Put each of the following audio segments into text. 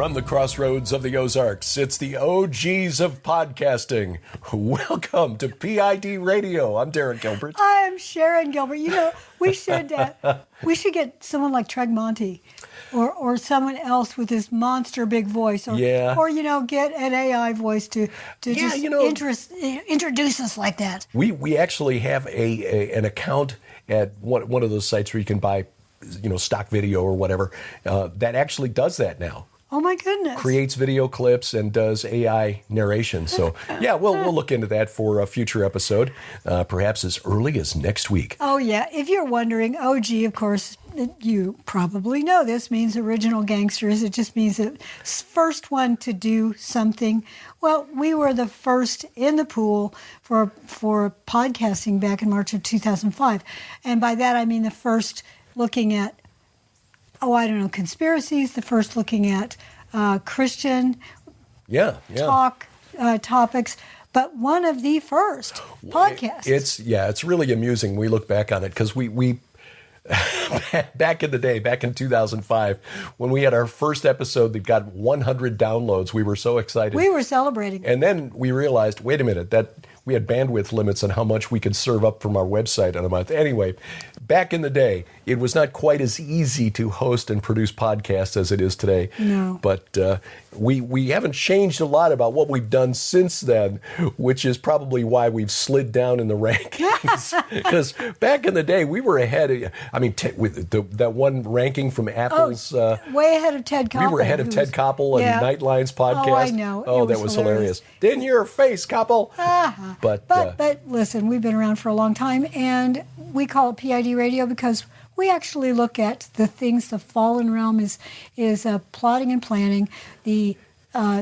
From the crossroads of the Ozarks, it's the OGs of podcasting. Welcome to PID Radio. I'm Derek Gilbert. I'm Sharon Gilbert. You know, we should get someone like Treg Monty or someone else with this monster big voice. Or get an AI voice to introduce us like that. We actually have an account at one of those sites where you can buy, stock video or whatever, that actually does that now. Oh my goodness. Creates video clips and does AI narration. So we'll look into that for a future episode, perhaps as early as next week. Oh yeah. If you're wondering, OG, of course, you probably know this means original gangsters. It just means the first one to do something. Well, we were the first in the pool for podcasting back in March of 2005. And by that I mean the first looking at conspiracies, the first looking at Christian topics, but one of the first podcasts. It's really amusing. We look back on it because we back in the day, back in 2005, when we had our first episode that got 100 downloads, we were so excited. We were celebrating. And then we realized, wait a minute, that we had bandwidth limits on how much we could serve up from our website in a month. Anyway, back in the day, it was not quite as easy to host and produce podcasts as it is today. No. But we haven't changed a lot about what we've done since then, which is probably why we've slid down in the rankings. Because back in the day, we were ahead of, with that one ranking from Apple's. Way ahead of Ted Koppel. We were ahead of Ted Koppel and Nightline's podcast. Oh, I know. Oh, that was hilarious. In your face, Koppel. Uh-huh. But listen, we've been around for a long time, and we call it PID Radio because we actually look at the things the fallen realm is plotting and planning, the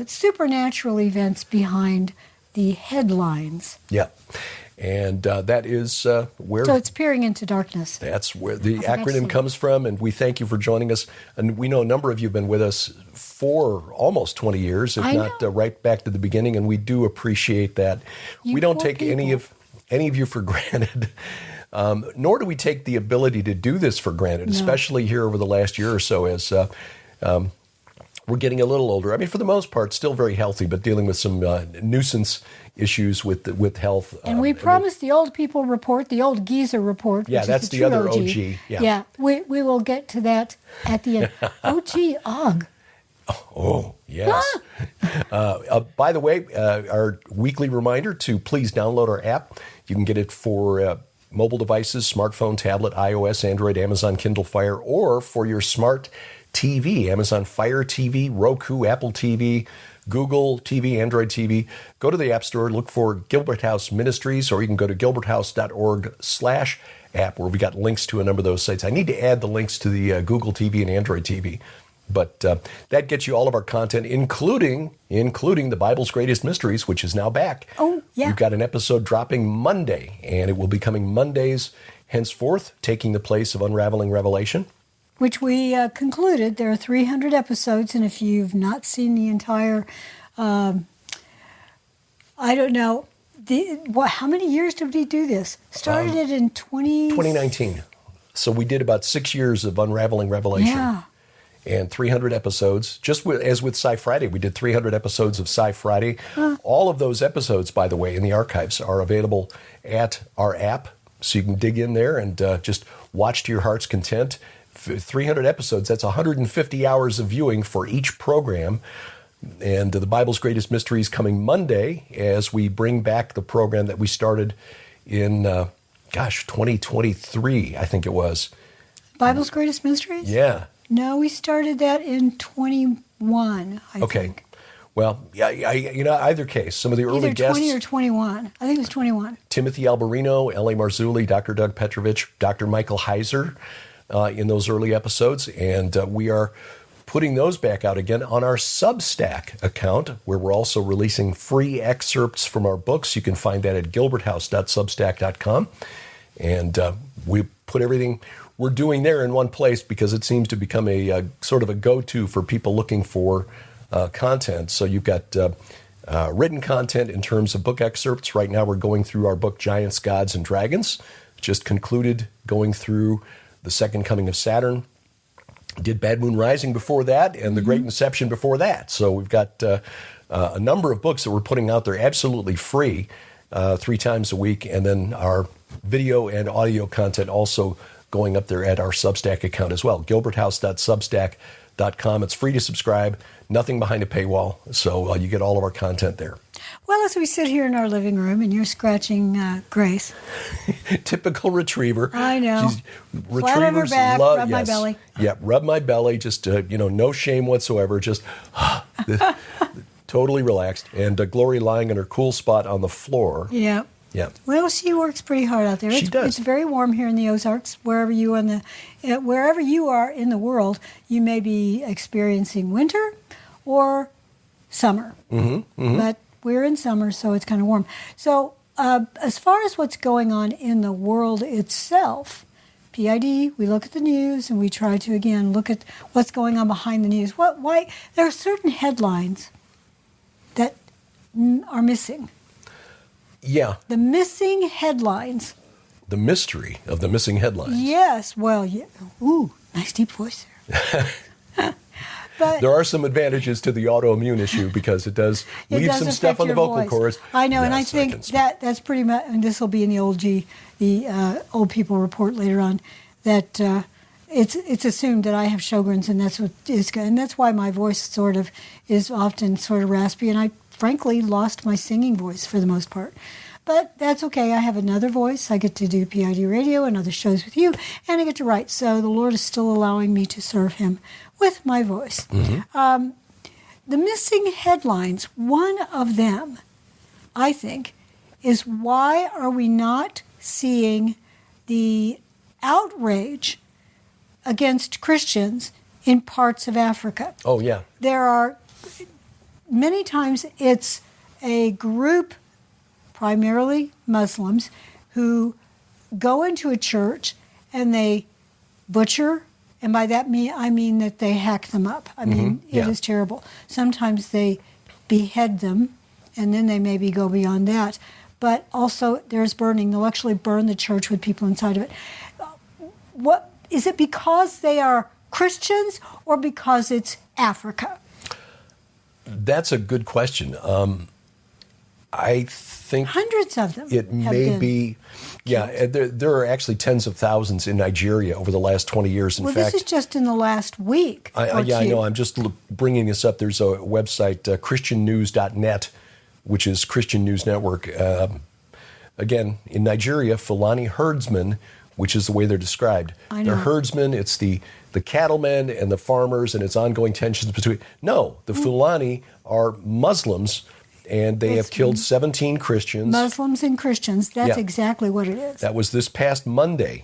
supernatural events behind the headlines. Yeah. And that is where... So it's peering into darkness. That's where the acronym comes from, and we thank you for joining us. And we know a number of you have been with us for almost 20 years, if not right back to the beginning, and we do appreciate that. We don't take any of you for granted, nor do we take the ability to do this for granted, especially here over the last year or so as we're getting a little older. I mean, for the most part, still very healthy, but dealing with some nuisance issues with health. And we promised the old people report, the old geezer report. Yeah, that's the other OG. Yeah, we will get to that at the end. Og. Oh, yes. By the way, our weekly reminder to please download our app. You can get it for mobile devices, smartphone, tablet, iOS, Android, Amazon Kindle Fire, or for your smart TV, Amazon Fire TV, Roku, Apple TV, Google TV, Android TV. Go to the App Store, look for Gilbert House Ministries, or you can go to gilberthouse.org/app, where we got links to a number of those sites. I need to add the links to the Google TV and Android TV. But that gets you all of our content, including the Bible's Greatest Mysteries, which is now back. Oh, yeah. We've got an episode dropping Monday, and it will be coming Mondays henceforth, taking the place of Unraveling Revelation. Which we concluded. There are 300 episodes, and if you've not seen the entire, I don't know, how many years did we do this? Started it in 2019. So we did about 6 years of Unraveling Revelation. Yeah. And 300 episodes. As with Sci Friday, we did 300 episodes of Sci Friday. All of those episodes, by the way, in the archives are available at our app, so you can dig in there and just watch to your heart's content. 300 episodes, that's 150 hours of viewing for each program. And the Bible's Greatest Mysteries coming Monday as we bring back the program that we started in, 2023, I think it was. Bible's Greatest Mysteries? Yeah. No, we started that in 21, I think. Well, either case, some of the early guests. Either 20 or 21. I think it was 21. Timothy Alberino, L.A. Marzulli, Dr. Doug Petrovich, Dr. Michael Heiser in those early episodes. And we are putting those back out again on our Substack account, where we're also releasing free excerpts from our books. You can find that at gilberthouse.substack.com. And we put everything we're doing there in one place because it seems to become a sort of a go-to for people looking for content. So you've got written content in terms of book excerpts. Right now we're going through our book, Giants, Gods, and Dragons. Just concluded going through the Second Coming of Saturn. Did Bad Moon Rising before that, and The Great Inception before that. So we've got a number of books that we're putting out there absolutely free 3 times a week, and then our video and audio content also going up there at our Substack account as well, gilberthouse.substack.com. It's free to subscribe, nothing behind a paywall, so you get all of our content there. Well, as we sit here in our living room and you're scratching Grace. Typical retriever. I know. Retrievers Flat on her back, rub my belly. Yeah, rub my belly, just, no shame whatsoever, just totally relaxed. And Glory lying in her cool spot on the floor. Yeah. Yeah. Well, she works pretty hard out there. She does. It's very warm here in the Ozarks. Wherever you are in the world, you may be experiencing winter or summer. But we're in summer, so it's kind of warm. So as far as what's going on in the world itself, PID, we look at the news and we try to, again, look at what's going on behind the news. Why there are certain headlines that are missing. Yeah. The missing headlines. The mystery of the missing headlines. Yes. Well, yeah. Ooh, nice deep voice there. But there are some advantages to the autoimmune issue because it does leave some stuff on the vocal voice. cords. I know, Yes, and I think that's pretty much, and this will be in the old people report later on, that it's assumed that I have Sjogren's, and that's what is good, and that's why my voice is often sort of raspy, and I frankly lost my singing voice for the most part. But that's okay. I have another voice. I get to do PID radio and other shows with you, and I get to write. So the Lord is still allowing me to serve Him with my voice. The missing headlines, one of them, I think, is why are we not seeing the outrage against Christians in parts of Africa? Oh, yeah. There are many times it's a group, primarily Muslims, who go into a church and they butcher, and by that I mean that they hack them up. I mean, it is terrible. Sometimes they behead them, and then they maybe go beyond that. But also there's burning. They'll actually burn the church with people inside of it. What is it, because they are Christians or because it's Africa? That's a good question. I think hundreds of them. It may be, yeah. There are actually tens of thousands in Nigeria over the last 20 years. In fact, this is just in the last week. I know. I'm just bringing this up. There's a website, ChristianNews.net, which is Christian News Network. Again, in Nigeria, Fulani herdsmen, which is the way they're described. They're herdsmen. It's the cattlemen and the farmers, and it's ongoing tensions between. No, the Fulani are Muslims. And they have killed 17 Christians. Muslims and Christians. That's exactly what it is. That was this past Monday.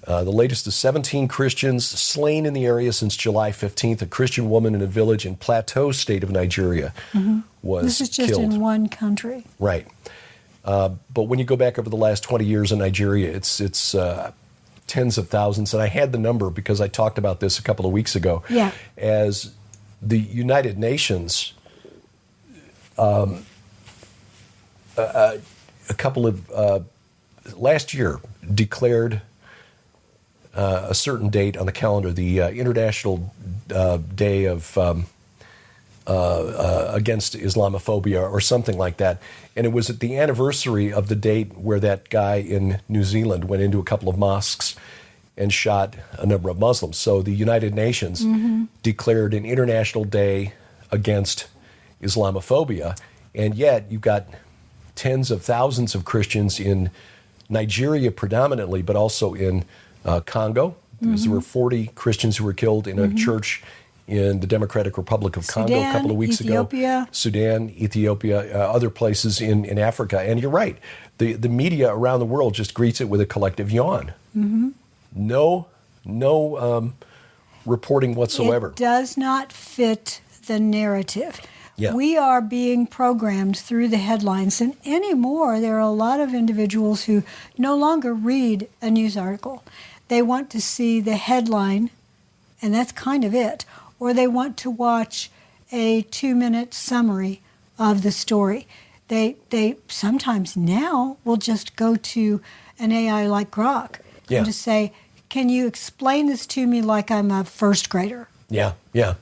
The latest is 17 Christians slain in the area since July 15th. A Christian woman in a village in Plateau State of Nigeria was killed. This is just in one country. Right. But when you go back over the last 20 years in Nigeria, it's tens of thousands. And I had the number because I talked about this a couple of weeks ago. Yeah. As the United Nations... last year declared a certain date on the calendar, the International Day of against Islamophobia or something like that. And it was at the anniversary of the date where that guy in New Zealand went into a couple of mosques and shot a number of Muslims. So the United Nations declared an International Day against Islamophobia, and yet you've got tens of thousands of Christians in Nigeria predominantly, but also in Congo. There were 40 Christians who were killed in a church in the Democratic Republic of Congo a couple of weeks ago. Sudan, Ethiopia, other places in Africa. And you're right, the media around the world just greets it with a collective yawn. No reporting whatsoever. It does not fit the narrative. Yeah. We are being programmed through the headlines, and anymore there are a lot of individuals who no longer read a news article. They want to see the headline, and that's kind of it, or they want to watch a 2-minute summary of the story. They sometimes now will just go to an AI like Grok and just say, can you explain this to me like I'm a first grader? Yeah, yeah.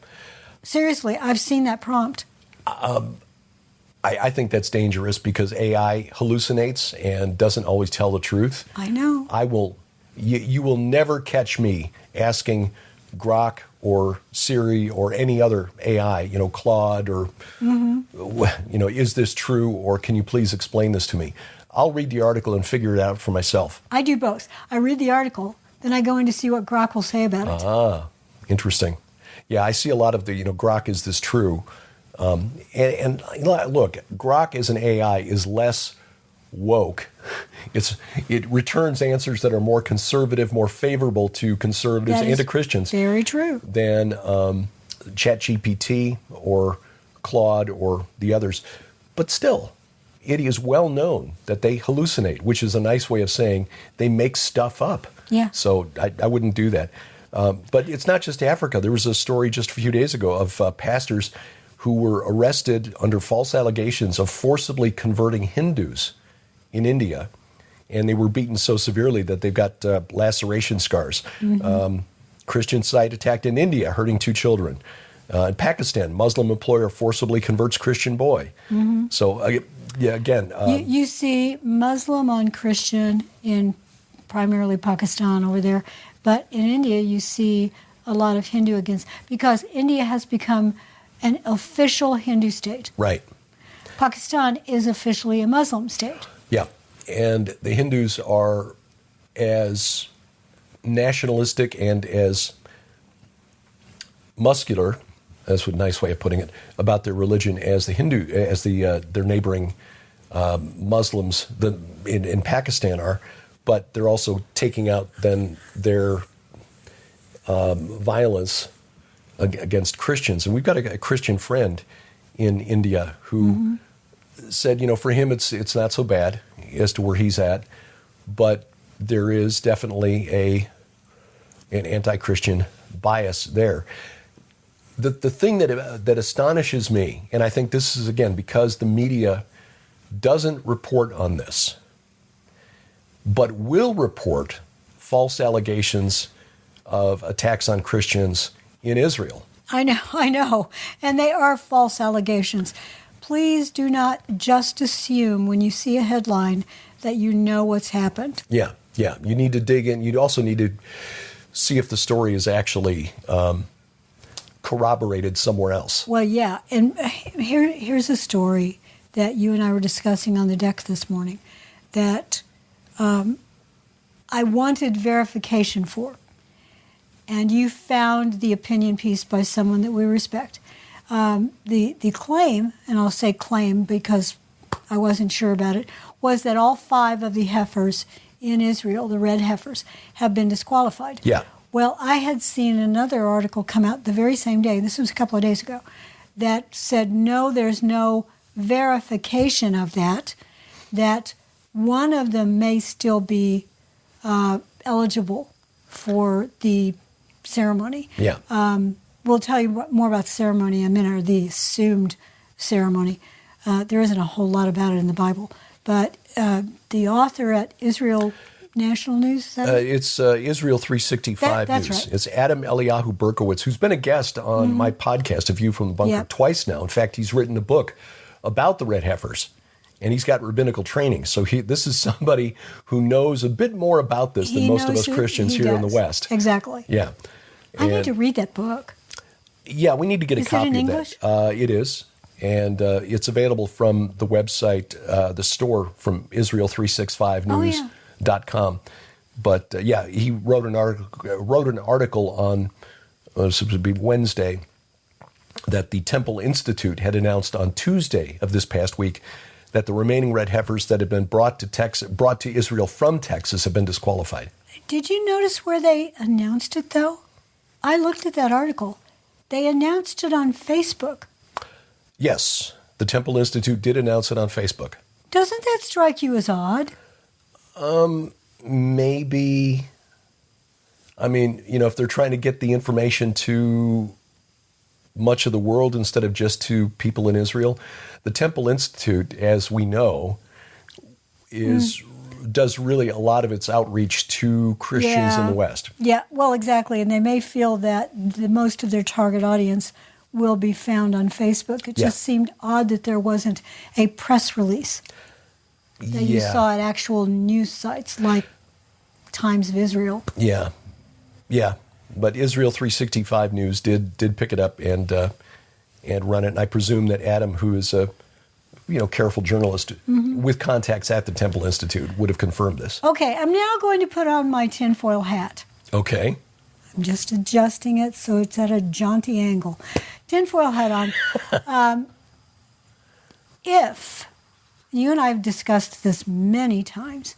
Seriously, I've seen that prompt. I think that's dangerous because AI hallucinates and doesn't always tell the truth. I know. You will never catch me asking Grok or Siri or any other AI, Claude or, is this true or can you please explain this to me? I'll read the article and figure it out for myself. I do both. I read the article, then I go in to see what Grok will say about it. Ah, interesting. Yeah, I see a lot of the, Grok, is this true? And look, Grok as an AI is less woke. It returns answers that are more conservative, more favorable to conservatives and to Christians. Very true. Than ChatGPT or Claude or the others. But still, it is well known that they hallucinate, which is a nice way of saying they make stuff up. Yeah. So I wouldn't do that. But it's not just Africa. There was a story just a few days ago of pastors who were arrested under false allegations of forcibly converting Hindus in India. And they were beaten so severely that they've got laceration scars. Mm-hmm. Christian site attacked in India, hurting 2 children. In Pakistan, Muslim employer forcibly converts Christian boy. Mm-hmm. So, again... you see Muslim on Christian in primarily Pakistan over there. But in India, you see a lot of Hindu against... Because India has become an official Hindu state. Right. Pakistan is officially a Muslim state. Yeah. And the Hindus are as nationalistic and as muscular, that's a nice way of putting it, about their religion as their neighboring Muslims in Pakistan are, but they're also taking out then their violence against Christians. And we've got a Christian friend in India who said, for him it's not so bad as to where he's at, but there is definitely an anti-Christian bias there. The thing that astonishes me, and I think this is, again, because the media doesn't report on this, but will report false allegations of attacks on Christians in Israel. I know. And they are false allegations. Please do not just assume when you see a headline that you know what's happened. Yeah. You need to dig in. You also need to see if the story is actually corroborated somewhere else. Well, yeah. And here's a story that you and I were discussing on the deck this morning that I wanted verification for. And you found the opinion piece by someone that we respect. The claim, and I'll say claim because I wasn't sure about it, was that all 5 of the heifers in Israel, the red heifers, have been disqualified. Yeah. Well, I had seen another article come out the very same day, this was a couple of days ago, that said no, there's no verification of that one of them may still be eligible for the ceremony. Yeah. We'll tell you more about the ceremony in a minute, or the assumed ceremony. There isn't a whole lot about it in the Bible. But the author at Israel National News, is that it? It's Israel 365 That's News. right. It's Adam Eliyahu Berkowitz, who's been a guest on my podcast, A View from the Bunker, twice now. In fact, he's written a book about the red heifers, and he's got rabbinical training. So this is somebody who knows a bit more about this than most of us Christians here in the West. Exactly. Yeah. I need to read that book. Yeah, we need to get a copy of that. Is it in English? It is. And it's available from the website, the store from Israel365news.com. But he wrote an article on, this would be Wednesday, that the Temple Institute had announced on Tuesday of this past week that the remaining red heifers that had been brought to Israel from Texas have been disqualified. Did you notice where they announced it, though? I looked at that article. They announced it on Facebook. Yes, the Temple Institute did announce it on Facebook. Doesn't that strike you as odd? Maybe. I mean, if they're trying to get the information to much of the world instead of just to people in Israel, the Temple Institute, as we know, is does really a lot of its outreach to Christians in the West. Yeah, well, exactly. And they may feel that most of their target audience will be found on Facebook. It just seemed odd that there wasn't a press release that you saw at actual news sites like Times of Israel. Yeah. But Israel 365 News did pick it up and run it. And I presume that Adam, who is a careful journalist with contacts at the Temple Institute, would have confirmed this. Okay, I'm now going to put on my tinfoil hat. Okay. I'm just adjusting it so it's at a jaunty angle. Tinfoil hat on. If, you and I have discussed this many times,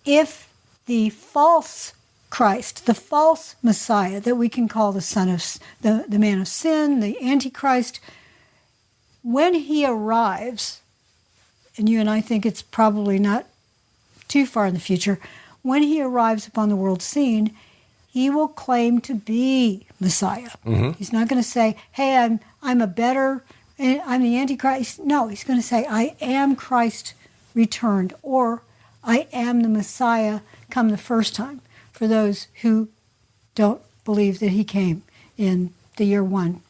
if the false Christ, the false Messiah that we can call the son of the man of sin, the Antichrist, when he arrives, and you and I think it's probably not too far in the future, when he arrives upon the world scene, he will claim to be Messiah. Mm-hmm. He's not going to say, "Hey, I'm the Antichrist." No, he's going to say, "I am Christ returned," or "I am the Messiah come the first time," for those who don't believe that he came in the year 1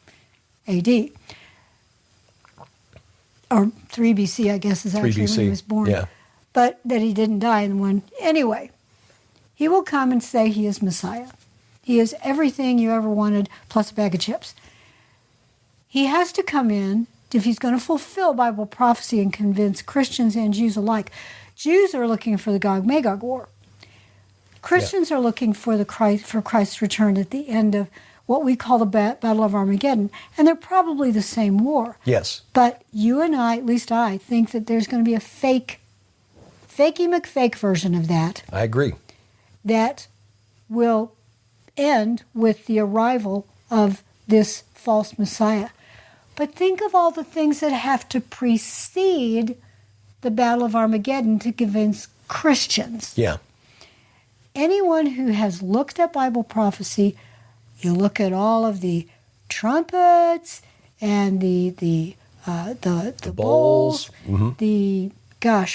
AD. Or 3 BC, I guess, is actually when he was born. Yeah. But that he didn't die in one. Anyway, he will come and say he is Messiah. He is everything you ever wanted, plus a bag of chips. He has to come in, if he's going to fulfill Bible prophecy and convince Christians and Jews alike. Jews are looking for the Gog-Magog war. Christians are looking for Christ's return at the end of what we call the Battle of Armageddon, and they're probably the same war. Yes. But you and I, at least I, think that there's going to be a fakey McFake version of that. I agree. That will end with the arrival of this false Messiah. But think of all the things that have to precede the Battle of Armageddon to convince Christians. Yeah. Anyone who has looked at Bible prophecy, you look at all of the trumpets and the bowls, the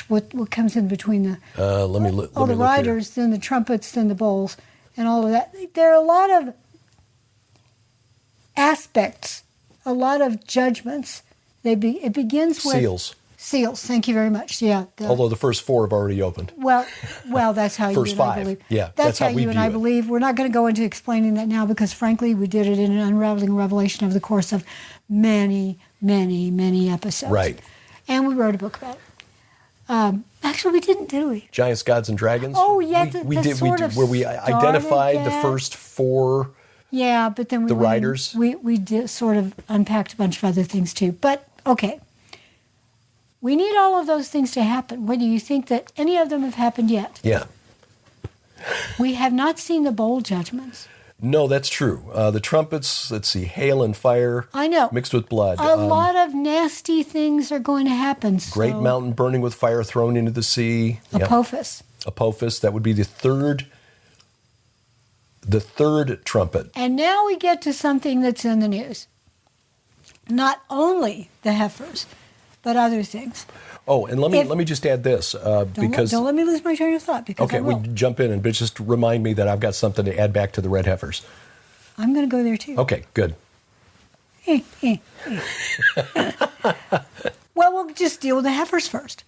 what comes in between the the riders, then the trumpets, then the bowls, and all of that. There are a lot of aspects, a lot of judgments. It begins with seals. Seals. Thank you very much. Yeah. Although the first 4 have already opened. Well, that's how you first and 5. I believe. Yeah, that's how we you and I believe. We're not going to go into explaining that now because, frankly, we did it in an unraveling revelation over the course of many, many, many episodes. Right. And we wrote a book about it. Actually, we didn't, did we? Giants, Gods, and Dragons. Oh, yeah, we did where we identified the first 4. Yeah, but then the riders. We did sort of unpacked a bunch of other things too. But okay. We need all of those things to happen. Whether you think that any of them have happened yet. Yeah. We have not seen the bowl judgments. No, that's true. The trumpets, let's see, hail and fire. I know. Mixed with blood. A lot of nasty things are going to happen. Great mountain burning with fire thrown into the sea. Apophis. Yep. Apophis, that would be the third trumpet. And now we get to something that's in the news. Not only the heifers, but other things. Oh, and let me just add this because don't let me lose my train of thought because okay, we jump in and just remind me that I've got something to add back to the red heifers. I'm going to go there too. Okay, good. Well, we'll just deal with the heifers first.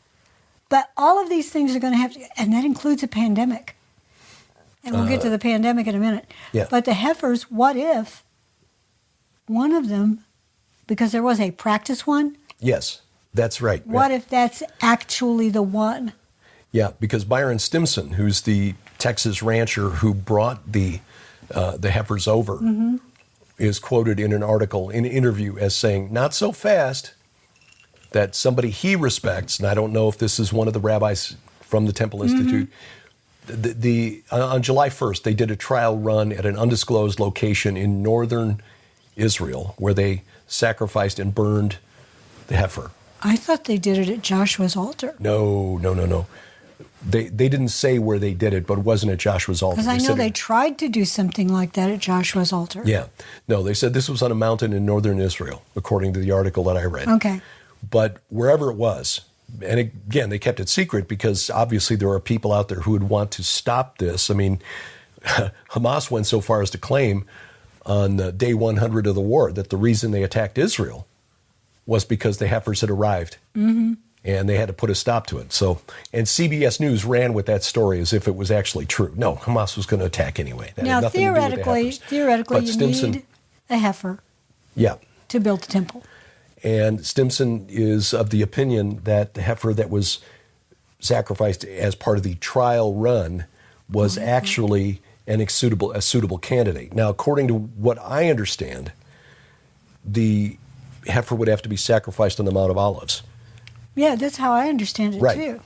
But all of these things are going to have to, and that includes a pandemic. And we'll get to the pandemic in a minute. Yeah. But the heifers, what if one of them, because there was a practice one? Yes. That's right. What if that's actually the one? Yeah, because Byron Stimson, who's the Texas rancher who brought the heifers over, is quoted in an article, in an interview, as saying, "Not so fast," that somebody he respects, and I don't know if this is one of the rabbis from the Temple Institute, on July 1st, they did a trial run at an undisclosed location in northern Israel where they sacrificed and burned the heifer. I thought they did it at Joshua's altar. No. They didn't say where they did it, but it wasn't at Joshua's altar. Because I know they tried to do something like that at Joshua's altar. Yeah. No, they said this was on a mountain in northern Israel, according to the article that I read. Okay. But wherever it was, And again, they kept it secret because obviously there are people out there who would want to stop this. I mean, Hamas went so far as to claim on day 100 of the war that the reason they attacked Israel was because the heifers had arrived. Mm-hmm. And they had to put a stop to it. So, and CBS News ran with that story as if it was actually true. No, Hamas was going to attack anyway. That had now, nothing to do with the heifers. theoretically, But you Stimson, need a heifer yeah, to build the temple. and Stimson is of the opinion that the heifer that was sacrificed as part of the trial run was actually a suitable candidate. Now, according to what I understand, the heifer would have to be sacrificed on the Mount of Olives. Yeah, that's how I understand it, Right. too.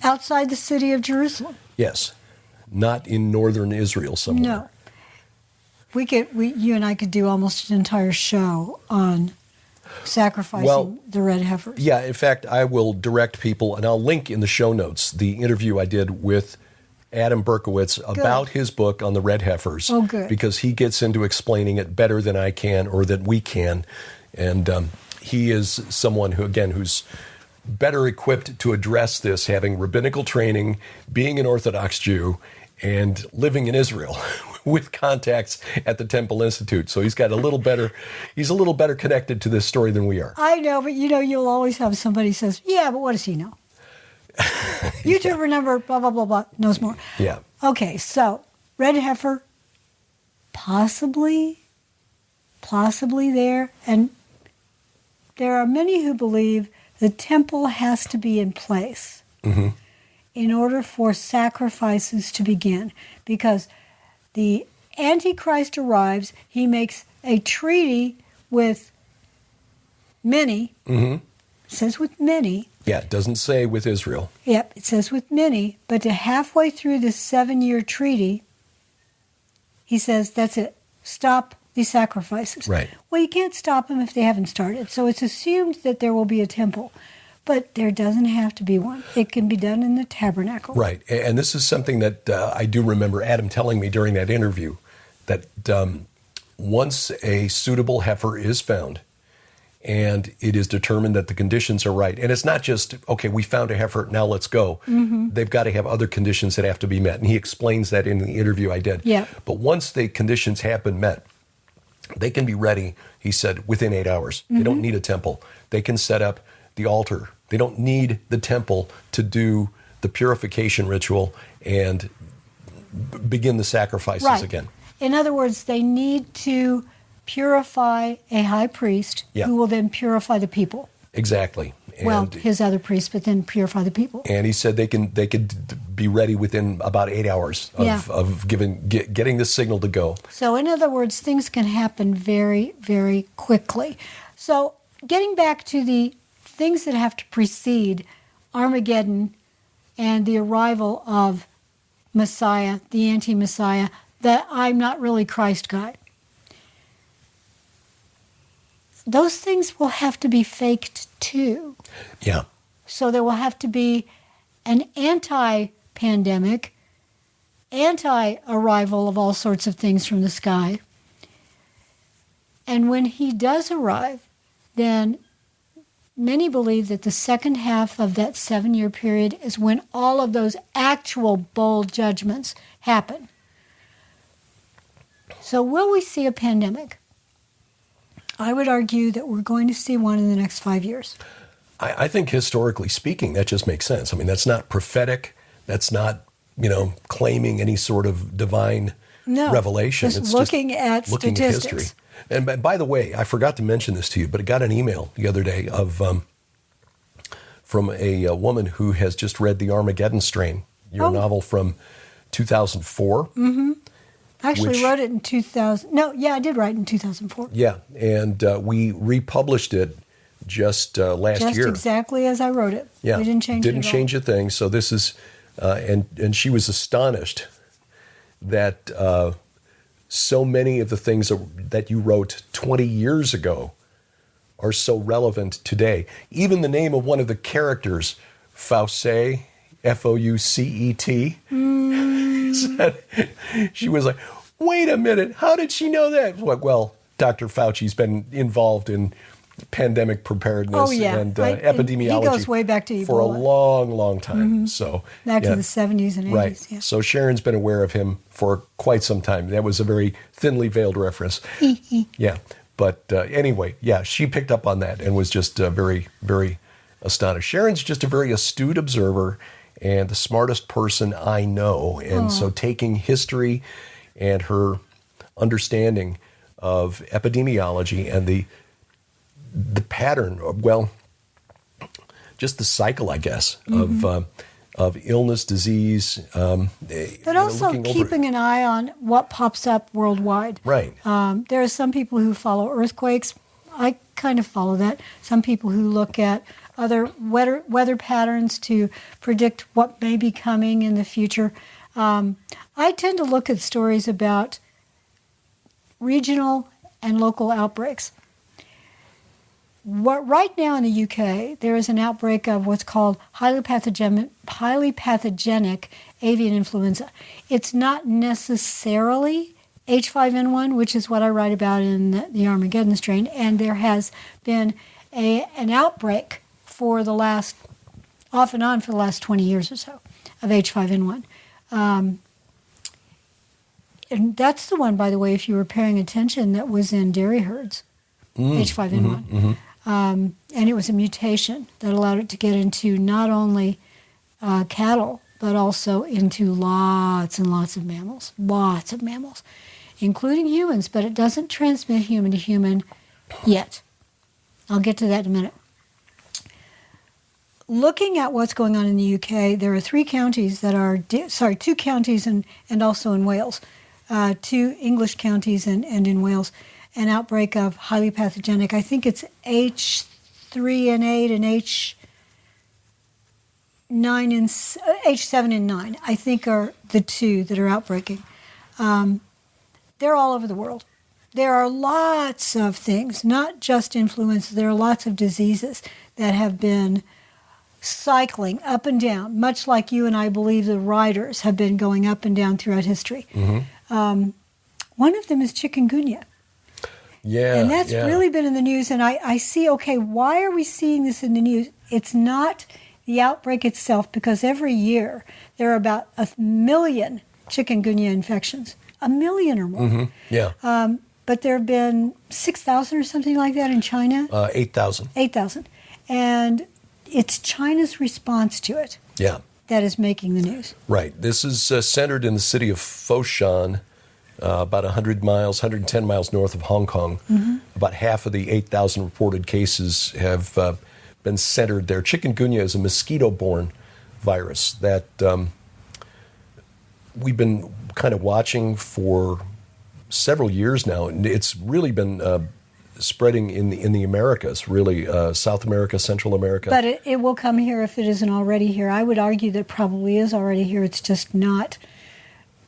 Outside the city of Jerusalem. Yes, not in northern Israel somewhere. No. You and I could do almost an entire show on sacrificing the red heifers. Yeah, in fact, I will direct people, and I'll link in the show notes the interview I did with Adam Berkowitz about his book on the red heifers. Oh, good. Because he gets into explaining it better than I can or that we can. And he is someone who's better equipped to address this, having rabbinical training, being an Orthodox Jew, and living in Israel with contacts at the Temple Institute. So he's a little better connected to this story than we are. I know, but you'll always have somebody who says, yeah, but what does he know? YouTuber number, blah, blah, blah, blah, knows more. Yeah. Okay, so red heifer, possibly there. And there are many who believe the temple has to be in place in order for sacrifices to begin. Because the Antichrist arrives, he makes a treaty with many. It says with many. Yeah, it doesn't say with Israel. Yep, it says with many. But halfway through this 7-year treaty, he says, that's it. Stop these sacrifices. Right. Well, you can't stop them if they haven't started. So it's assumed that there will be a temple. But there doesn't have to be one. It can be done in the tabernacle. Right. And this is something that I do remember Adam telling me during that interview, that once a suitable heifer is found and it is determined that the conditions are right, and it's not just, okay, we found a heifer, now let's go. They've got to have other conditions that have to be met. And he explains that in the interview I did. Yeah. But once the conditions have been met, they can be ready, he said, within 8 hours. They don't need a temple. They can set up the altar. They don't need the temple to do the purification ritual and begin the sacrifices again. In other words, they need to purify a high priest who will then purify the people. Exactly. And his other priests, but then purify the people. And he said they could be ready within about 8 hours of getting the signal to go. So in other words, things can happen very, very quickly. So getting back to the things that have to precede Armageddon and the arrival of Messiah, the anti-Messiah, that I'm not really Christ guy. Those things will have to be faked too. Yeah. So there will have to be an anti-pandemic, anti-arrival of all sorts of things from the sky. And when he does arrive, then many believe that the second half of that 7-year period is when all of those actual bold judgments happen. So will we see a pandemic? I would argue that we're going to see one in the next 5 years. I think historically speaking, that just makes sense. I mean, that's not prophetic. That's not, claiming any sort of divine revelation. It's looking at looking statistics. at history. And by the way, I forgot to mention this to you, but I got an email the other day from a woman who has just read The Armageddon Strain, your novel from 2004. I actually wrote it in 2000. No, yeah, I did write it in 2004. Yeah, and we republished it just last year. Just exactly as I wrote it. Yeah, we didn't change it at all. Didn't change a thing. So this is, and she was astonished that so many of the things that you wrote 20 years ago are so relevant today. Even the name of one of the characters, Faucet, F-O-U-C-E-T, she was like, wait a minute, how did she know that? Well, Dr. Fauci's been involved in pandemic preparedness and epidemiology. He goes way back to Ebola. For a long, long time. So back to the 70s and 80s. Right. Yeah. So Sharon's been aware of him for quite some time. That was a very thinly veiled reference. Yeah. But anyway, she picked up on that and was just very, very astonished. Sharon's just a very astute observer and the smartest person I know. And so taking history and her understanding of epidemiology and the pattern, just the cycle, I guess, of illness, disease. But also keeping an eye on what pops up worldwide. Right. There are some people who follow earthquakes. I kind of follow that. Some people who look at other weather patterns to predict what may be coming in the future. I tend to look at stories about regional and local outbreaks. Right now in the UK, there is an outbreak of what's called highly pathogenic avian influenza. It's not necessarily H5N1, which is what I write about in the Armageddon strain, and there has been an outbreak for the last, off and on for the last 20 years or so, of H5N1. And that's the one, by the way, if you were paying attention, that was in dairy herds, H5N1. And it was a mutation that allowed it to get into not only cattle, but also into lots and lots of mammals, including humans, but it doesn't transmit human to human yet. I'll get to that in a minute. Looking at what's going on in the UK, there are two counties and also in Wales, 2 English counties and in Wales, an outbreak of highly pathogenic. I think it's H3N8 and H7 and 9, I think are the 2 that are outbreaking. They're all over the world. There are lots of things, not just influenza. There are lots of diseases that have been cycling up and down, much like you and I believe the riders have been going up and down throughout history. One of them is chikungunya. Yeah, and that's really been in the news. And I see, okay, why are we seeing this in the news? It's not the outbreak itself, because every year there are about 1 million chikungunya infections, 1 million or more. But there have been 6,000 or something like that in China. 8,000. 8,000. And it's China's response to it that is making the news. Right. This is centered in the city of Foshan, about 110 miles north of Hong Kong. About half of the 8,000 reported cases have been centered there. Chikungunya is a mosquito-borne virus that we've been kind of watching for several years now. And it's really been spreading in the Americas, really, South America, Central America. But it will come here if it isn't already here. I would argue that it probably is already here. It's just not.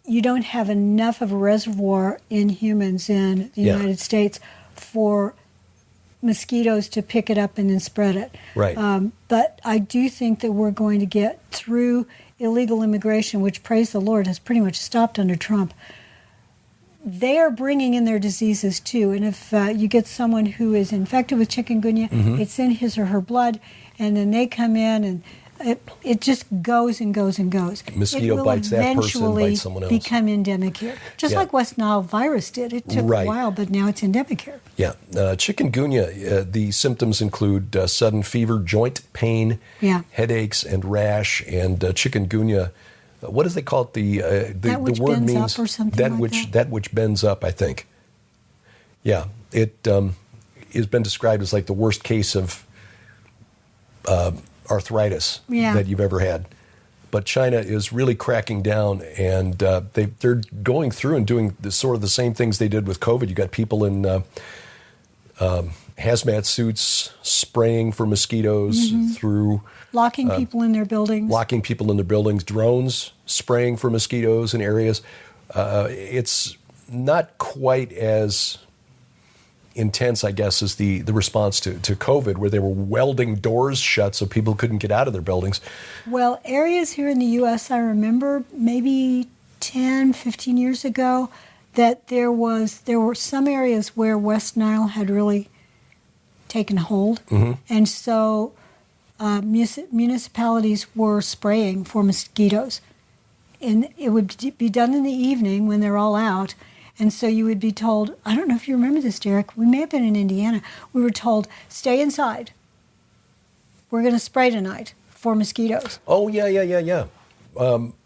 You don't have enough of a reservoir in humans in the United States for mosquitoes to pick it up and then spread it. Right. But I do think that we're going to get through illegal immigration, which, praise the Lord, has pretty much stopped under Trump. They are bringing in their diseases too, and if you get someone who is infected with chikungunya, it's in his or her blood, and then they come in, and it just goes and goes and goes. Mosquito bites that person, bites someone else. Become endemic here, just like West Nile virus did. It took a while, but now it's endemic here. Yeah, chikungunya. The symptoms include sudden fever, joint pain, headaches, and rash, and chikungunya. What does they call it? The word means that which bends up, I think. Yeah, it has been described as like the worst case of arthritis that you've ever had. But China is really cracking down, and they're going through and doing sort of the same things they did with COVID. You got people in hazmat suits spraying for mosquitoes through. Locking people in their buildings. Drones spraying for mosquitoes in areas. It's not quite as intense, I guess, as the response to COVID, where they were welding doors shut so people couldn't get out of their buildings. Well, areas here in the U.S., I remember maybe 10, 15 years ago, that there were some areas where West Nile had really taken hold. And so municipalities were spraying for mosquitoes. And it would be done in the evening when they're all out. And so you would be told, I don't know if you remember this, Derek, we may have been in Indiana. We were told, stay inside. We're going to spray tonight for mosquitoes. Oh, yeah.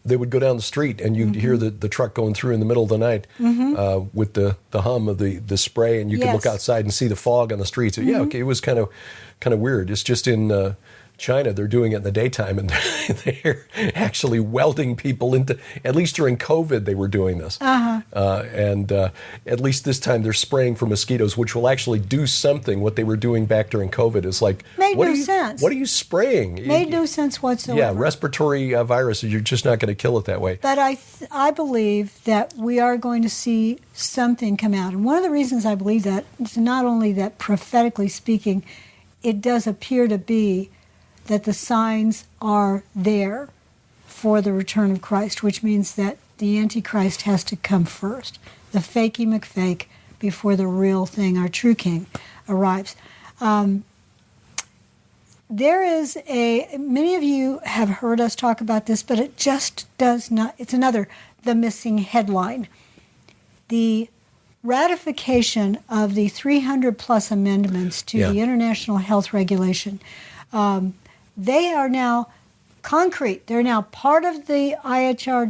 They would go down the street, and you'd hear the truck going through in the middle of the night with the hum of the spray, and you could look outside and see the fog on the streets. Yeah, okay, it was kind of weird. It's just in China, they're doing it in the daytime, and they're actually welding people into, at least during COVID, they were doing this. And at least this time they're spraying for mosquitoes, which will actually do something. What they were doing back during COVID is like, Made no sense. What are you spraying? Made no sense whatsoever. Yeah, respiratory viruses, you're just not going to kill it that way. But I believe that we are going to see something come out. And one of the reasons I believe that is not only that prophetically speaking, it does appear to be that the signs are there for the return of Christ, which means that the Antichrist has to come first, the fakey McFake, before the real thing, our true king, arrives. There is many of you have heard us talk about this, but it just does not, it's another, the missing headline. The ratification of the 300 plus amendments to the International Health Regulation, they are now concrete. They're now part of the IHR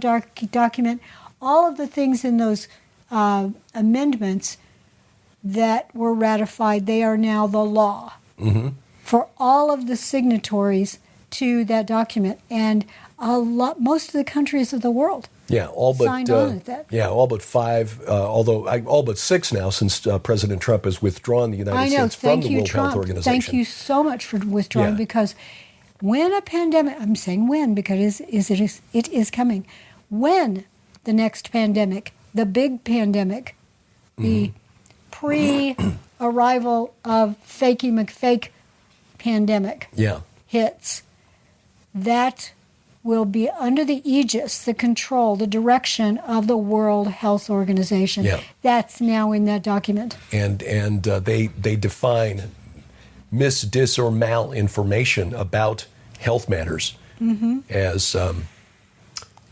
document. All of the things in those amendments that were ratified, they are now the law for all of the signatories to that document. And most of the countries of the world signed on with that. Yeah, all but 5, all but 6 now, since President Trump has withdrawn the United States from the World Health Organization. Thank you so much for withdrawing, because when a pandemic, I'm saying when because it is coming, when the next pandemic, the big pandemic, the pre-arrival of fakey McFake pandemic hits, that will be under the aegis, the control, the direction of the World Health Organization. That's now in that document. And they define dis, or malinformation about health matters as an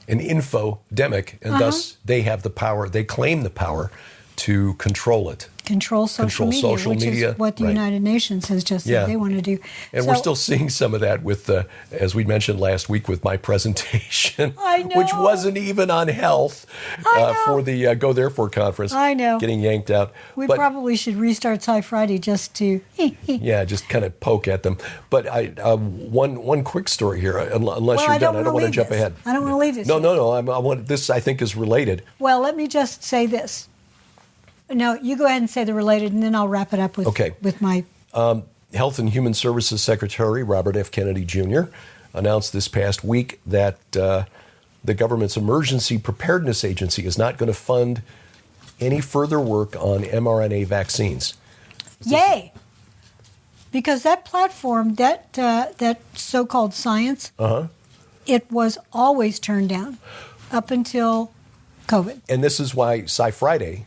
infodemic, and thus they have the power, they claim the power to control it. Control social media, is what the United Nations has just said they want to do. And we're still seeing some of that with, as we mentioned last week, with my presentation, which wasn't even on health for the Go Therefore conference. I know. Getting yanked out. We probably should restart Sci Friday just to... just kind of poke at them. But one quick story here, unless you're done. I don't want to jump ahead. I don't want to leave this. No. This, I think, is related. Well, let me just say this. No, you go ahead and say the related, and then I'll wrap it up with my... Health and Human Services Secretary Robert F. Kennedy Jr. announced this past week that the government's Emergency Preparedness Agency is not going to fund any further work on mRNA vaccines. Yay! Because that platform, that so-called science, it was always turned down up until COVID. And this is why Sci Friday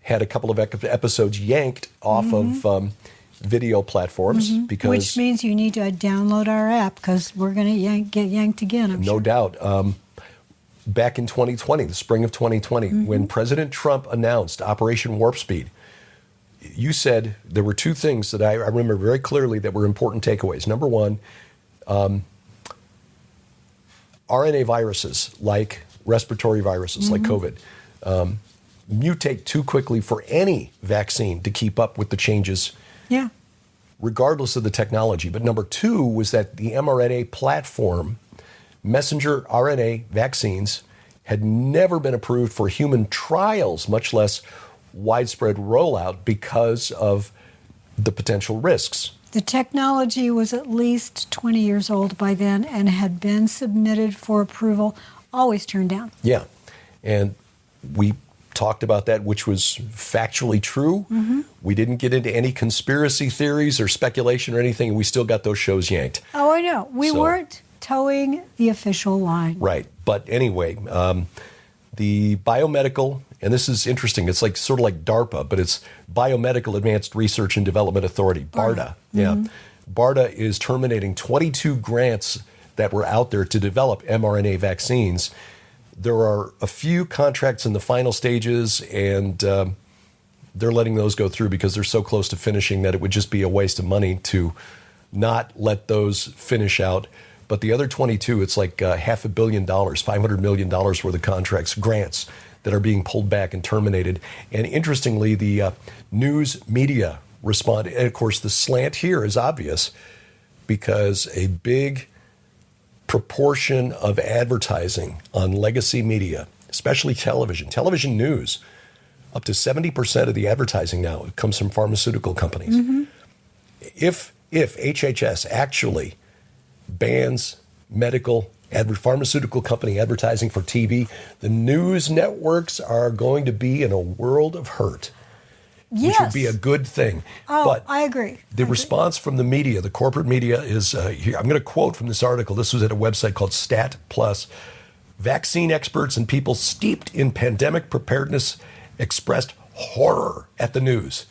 had a couple of episodes yanked off of video platforms, because... Which means you need to download our app, because we're going to get yanked again, I'm sure. No doubt. Back in 2020, the spring of 2020, when President Trump announced Operation Warp Speed, you said there were 2 things that I remember very clearly that were important takeaways. Number one, RNA viruses, like respiratory viruses, like COVID, mutate too quickly for any vaccine to keep up with the changes, regardless of the technology. But number 2 was that the mRNA platform, messenger RNA vaccines, had never been approved for human trials, much less widespread rollout, because of the potential risks. The technology was at least 20 years old by then and had been submitted for approval, always turned down. Yeah, and we talked about that, which was factually true. We didn't get into any conspiracy theories or speculation or anything, and we still got those shows yanked. Oh, I know. We weren't towing the official line. Right. But anyway, the Biomedical and this is interesting. It's like sort of like DARPA, but it's Biomedical Advanced Research and Development Authority, BARDA. Yeah. BARDA is terminating 22 grants that were out there to develop mRNA vaccines. There are a few contracts in the final stages, and they're letting those go through because they're so close to finishing that it would just be a waste of money to not let those finish out. But the other 22, it's like $500 million, $500 million worth of contracts, grants that are being pulled back and terminated. And interestingly, the news media responded. And of course, the slant here is obvious because a big proportion of advertising on legacy media, especially television news, up to 70% of the advertising now comes from pharmaceutical companies. If HHS actually bans pharmaceutical company advertising for TV, the news networks are going to be in a world of hurt, which would be a good thing. But I agree. The response from the media, the corporate media, is here. I'm going to quote from this article. This was at a website called Stat Plus. Vaccine experts and people steeped in pandemic preparedness expressed horror at the news,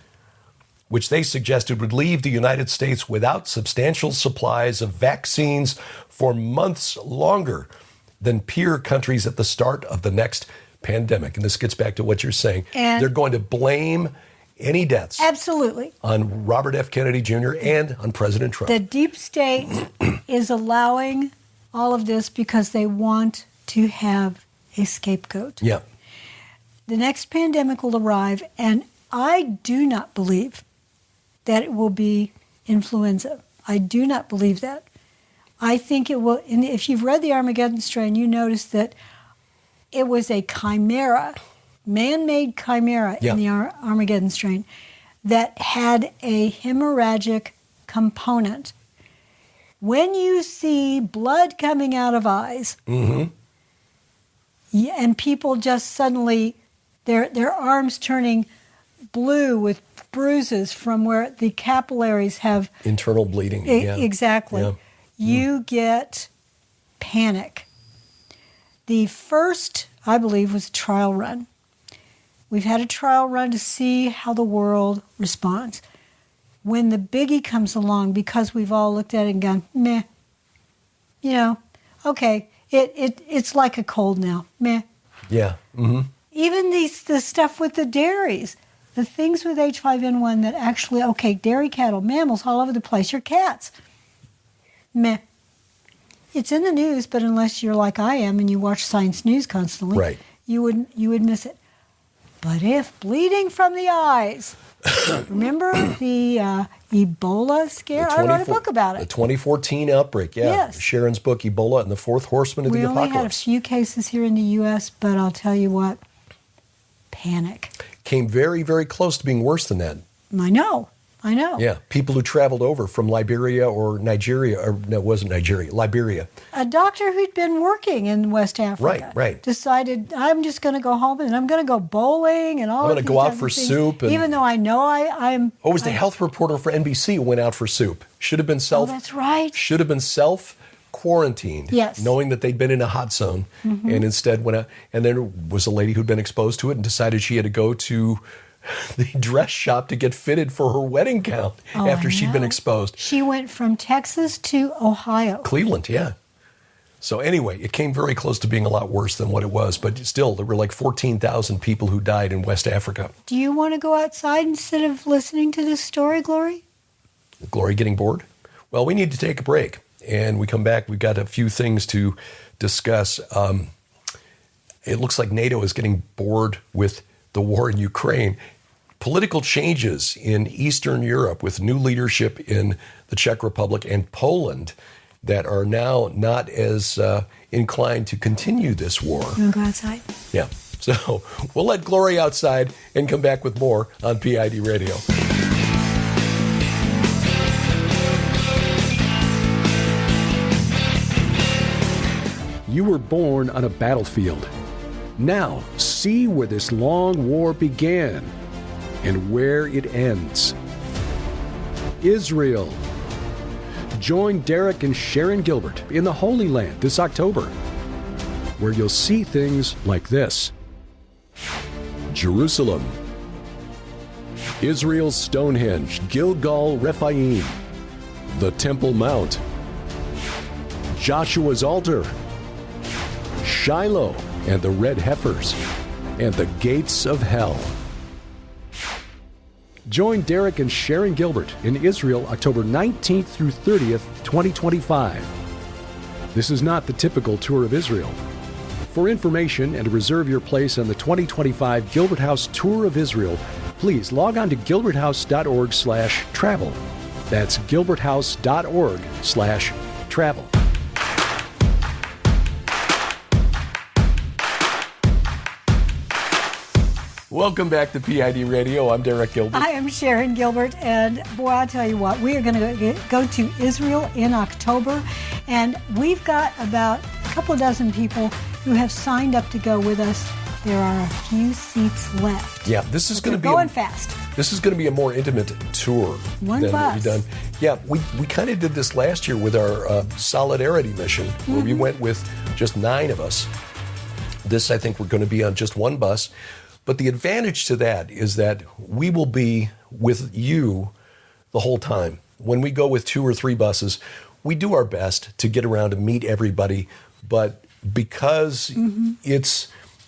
which they suggested would leave the United States without substantial supplies of vaccines for months longer than peer countries at the start of the next pandemic. And this gets back to what you're saying. And they're going to blame any deaths on Robert F. Kennedy Jr. and on President Trump. The deep state is allowing all of this because they want to have a scapegoat. Yeah. The next pandemic will arrive, and I do not believe that it will be influenza. I do not believe that. I think it will, and if you've read the Armageddon strain, you notice that it was a chimera, man-made chimera in the Armageddon strain that had a hemorrhagic component. When you see blood coming out of eyes, and people just suddenly, their arms turning blue with bruises from where the capillaries have internal bleeding. Exactly. Yeah. You get panic. The first, I believe, was a trial run. We've had a trial run to see how the world responds. When the biggie comes along, because we've all looked at it and gone, meh, okay, it's like a cold now, meh. Yeah. Even the stuff with the dairies, the things with H5N1 that actually, dairy cattle, mammals all over the place, your cats, meh. It's in the news, but unless you're like I am and you watch Science News constantly, you would miss it. But if bleeding from the eyes, remember the Ebola scare? I wrote a book about it. The 2014 outbreak, Yes. Sharon's book, Ebola and the Fourth Horseman of the Apocalypse. We only had a few cases here in the U.S., but I'll tell you what, panic. Came very, very close to being worse than that. I know. Yeah, people who traveled over from Liberia or Nigeria, or no, it wasn't Nigeria, Liberia. A doctor who'd been working in West Africa decided, I'm just going to go home and I'm going to go bowling and all I'm going to go out for soup. And, even though I know I'm... Oh, it was the health reporter for NBC who went out for soup. Should have been that's right. Should have been self-quarantined, knowing that they'd been in a hot zone, and instead went out. And there was a lady who'd been exposed to it and decided she had to go to the dress shop to get fitted for her wedding gown after she'd been exposed. She went from Texas to Ohio. Cleveland, yeah. So anyway, it came very close to being a lot worse than what it was, but still, there were like 14,000 people who died in West Africa. Do you want to go outside instead of listening to this story, Glory? Glory getting bored? Well, we need to take a break, and we come back, we've got a few things to discuss. It looks like NATO is getting bored with the war in Ukraine. Political changes in Eastern Europe with new leadership in the Czech Republic and Poland that are now not as inclined to continue this war. You want to go outside? Yeah. So we'll let Glory outside and come back with more on PID Radio. You were born on a battlefield. Now, see where this long war began and where it ends. Israel. Join Derek and Sharon Gilbert in the Holy Land this October, where you'll see things like this. Jerusalem, Israel's Stonehenge, Gilgal Rephaim, the Temple Mount, Joshua's altar, Shiloh and the red heifers, and the gates of hell. Join Derek and Sharon Gilbert in Israel October 19th through 30th, 2025. This is not the typical tour of Israel. For information and to reserve your place on the 2025 Gilbert House Tour of Israel, please log on to gilberthouse.org/travel. That's gilberthouse.org/travel. Welcome back to PID Radio. I'm Derek Gilbert. I am Sharon Gilbert, and boy, I'll tell you what, we are going to go to Israel in October, and we've got about a couple dozen people who have signed up to go with us. There are a few seats left. Yeah, this is going to be going fast. This is going to be a more intimate tour One than bus. we've done. Yeah, we kind of did this last year with our Solidarity mission, where we went with just 9 of us. This, I think, we're going to be on just one bus. But the advantage to that is that we will be with you the whole time. When we go with 2 or 3 buses, we do our best to get around and meet everybody. But because it's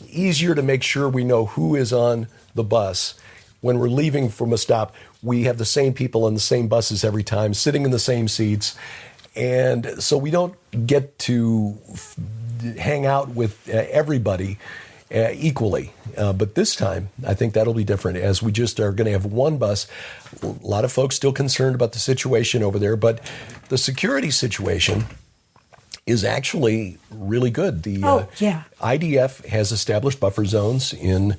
easier to make sure we know who is on the bus, when we're leaving from a stop, we have the same people on the same buses every time, sitting in the same seats. And so we don't get to hang out with everybody equally. But this time, I think that'll be different, as we just are going to have one bus. A lot of folks still concerned about the situation over there, but the security situation is actually really good. The IDF has established buffer zones in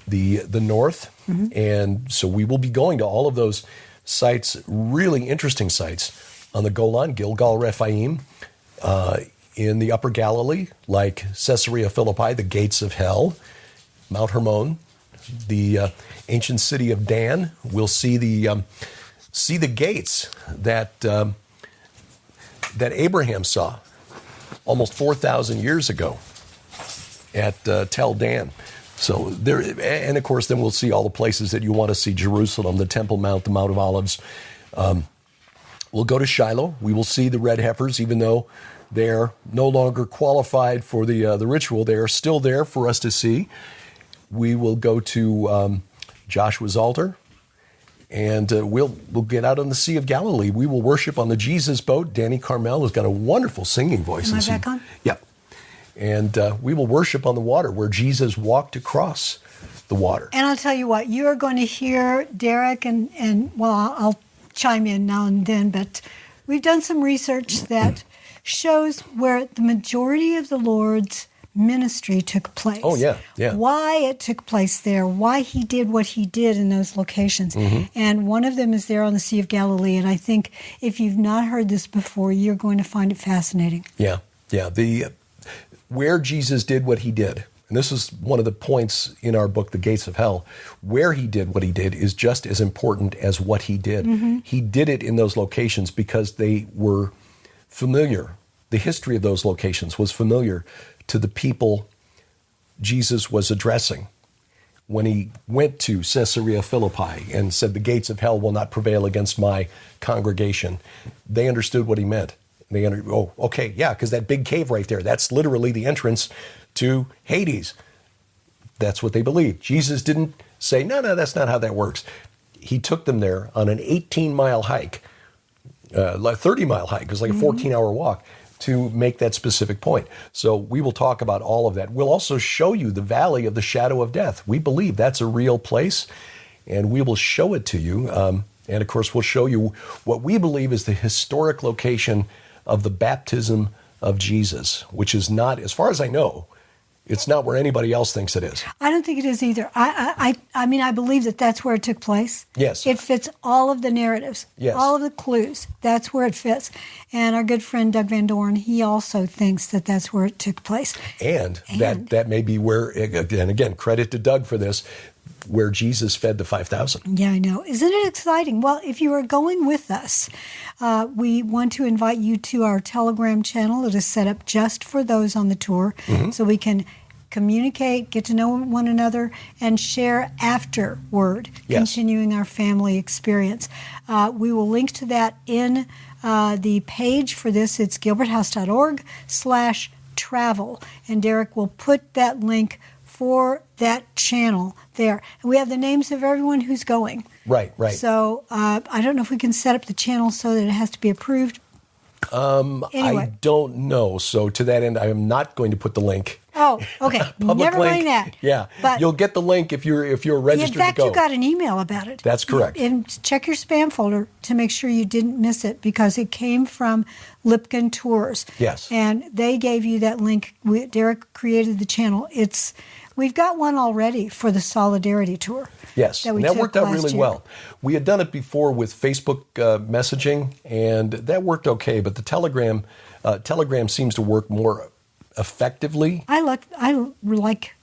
the north, and so we will be going to all of those sites, really interesting sites on the Golan, Gilgal Rephaim, in the Upper Galilee, like Caesarea Philippi, the gates of hell, Mount Hermon, the ancient city of Dan. We'll see the gates that Abraham saw almost 4,000 years ago at Tel Dan. So there, and of course, then we'll see all the places that you want to see: Jerusalem, the Temple Mount, the Mount of Olives. We'll go to Shiloh. We will see the red heifers, even though they're no longer qualified for the ritual. They are still there for us to see. We will go to Joshua's altar, and we'll get out on the Sea of Galilee. We will worship on the Jesus boat. Danny Carmel has got a wonderful singing voice. Am I back on? Yeah. And we will worship on the water where Jesus walked across the water. And I'll tell you what, you're going to hear Derek and well, I'll chime in now and then, but we've done some research that shows where the majority of the Lord's ministry took place. Oh, yeah. Why it took place there, why he did what he did in those locations. And one of them is there on the Sea of Galilee, and I think if you've not heard this before, you're going to find it fascinating. Yeah. Where Jesus did what he did, and this is one of the points in our book, The Gates of Hell, where he did what he did is just as important as what he did. He did it in those locations because they were familiar. The history of those locations was familiar to the people Jesus was addressing. When he went to Caesarea Philippi and said, "The gates of hell will not prevail against my congregation," they understood what he meant. Because that big cave right there, that's literally the entrance to Hades. That's what they believed. Jesus didn't say, no, that's not how that works. He took them there on an 18-mile hike, like 30-mile hike. It was like a 14-hour walk to make that specific point. So we will talk about all of that. We'll also show you the valley of the shadow of death. We believe that's a real place, and we will show it to you. And of course, we'll show you what we believe is the historic location of the baptism of Jesus, which is not, as far as I know, it's not where anybody else thinks it is. I don't think it is either. I mean, I believe that that's where it took place. Yes. It fits all of the narratives, all of the clues. That's where it fits. And our good friend Doug Van Dorn, he also thinks that that's where it took place. And that may be where, and again, credit to Doug for this, where Jesus fed the 5,000. Yeah, I know. Isn't it exciting? Well, if you are going with us, we want to invite you to our Telegram channel. It is set up just for those on the tour, so we can communicate, get to know one another, and share afterward, continuing our family experience. We will link to that in the page for this. It's gilberthouse.org/travel. And Derek will put that link for that channel there. And we have the names of everyone who's going. Right. So I don't know if we can set up the channel so that it has to be approved. Anyway. I don't know. So to that end, I am not going to put the link. Oh, okay. Never mind that. Yeah, but you'll get the link if you're registered in fact, to go. you got an email about it. That's correct. And check your spam folder to make sure you didn't miss it because it came from Lipkin Tours. Yes. And they gave you that link. Derek created the channel. We've got one already for the Solidarity Tour. Yes, and that worked out really well. We had done it before with Facebook messaging, and that worked okay. But the Telegram seems to work more effectively. I like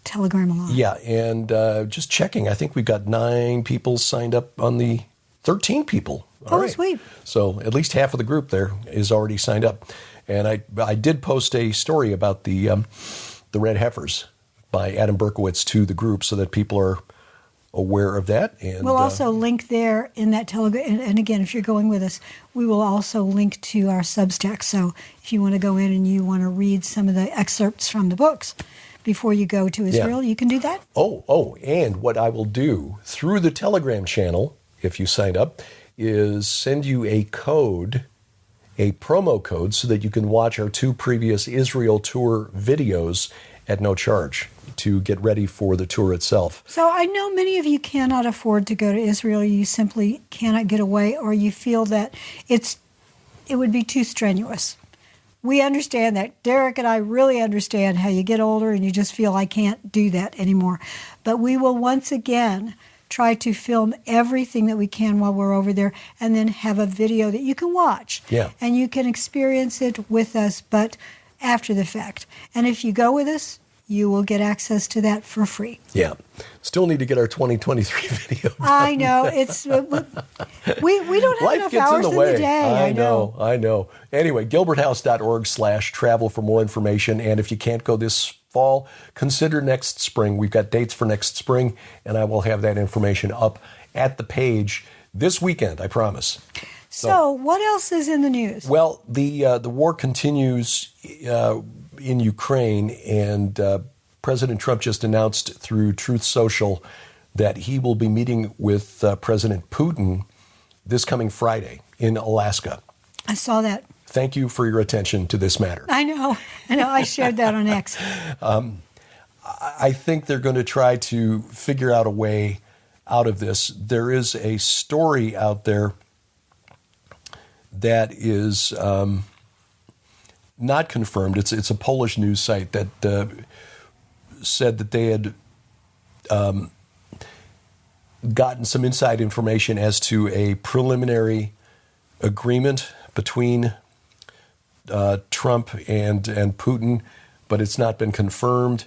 Telegram a lot. Yeah, and just checking, I think we've got 9 people signed up on the 13 people. All right. Sweet. So at least half of the group there is already signed up. And I did post a story about the red heifers by Adam Berkowitz to the group so that people are aware of that. And we'll also link there in that Telegram. And again, if you're going with us, we will also link to our Substack. So if you want to go in and you want to read some of the excerpts from the books before you go to Israel, you can do that. Oh, and what I will do through the Telegram channel, if you sign up, is send you a code, a promo code, so that you can watch our 2 previous Israel tour videos at no charge to get ready for the tour itself. So I know many of you cannot afford to go to Israel. You simply cannot get away, or you feel that it would be too strenuous. We understand that. Derek and I really understand how you get older and you just feel I can't do that anymore. But we will once again try to film everything that we can while we're over there and then have a video that you can watch. Yeah. And you can experience it with us, but after the fact. And if you go with us, you will get access to that for free. Yeah. Still need to get our 2023 video done. I know. It's we don't have Life enough gets hours in the way. day. I know. Anyway, gilberthouse.org/travel for more information. And if you can't go this fall, consider next spring. We've got dates for next spring, and I will have that information up at the page this weekend, I promise. So what else is in the news? Well, the war continues in Ukraine, and President Trump just announced through Truth Social that he will be meeting with President Putin this coming Friday in Alaska. I saw that. Thank you for your attention to this matter. I know. I shared that on X. I think they're going to try to figure out a way out of this. There is a story out there that is not confirmed. It's a Polish news site that said that they had gotten some inside information as to a preliminary agreement between Trump and Putin, but it's not been confirmed.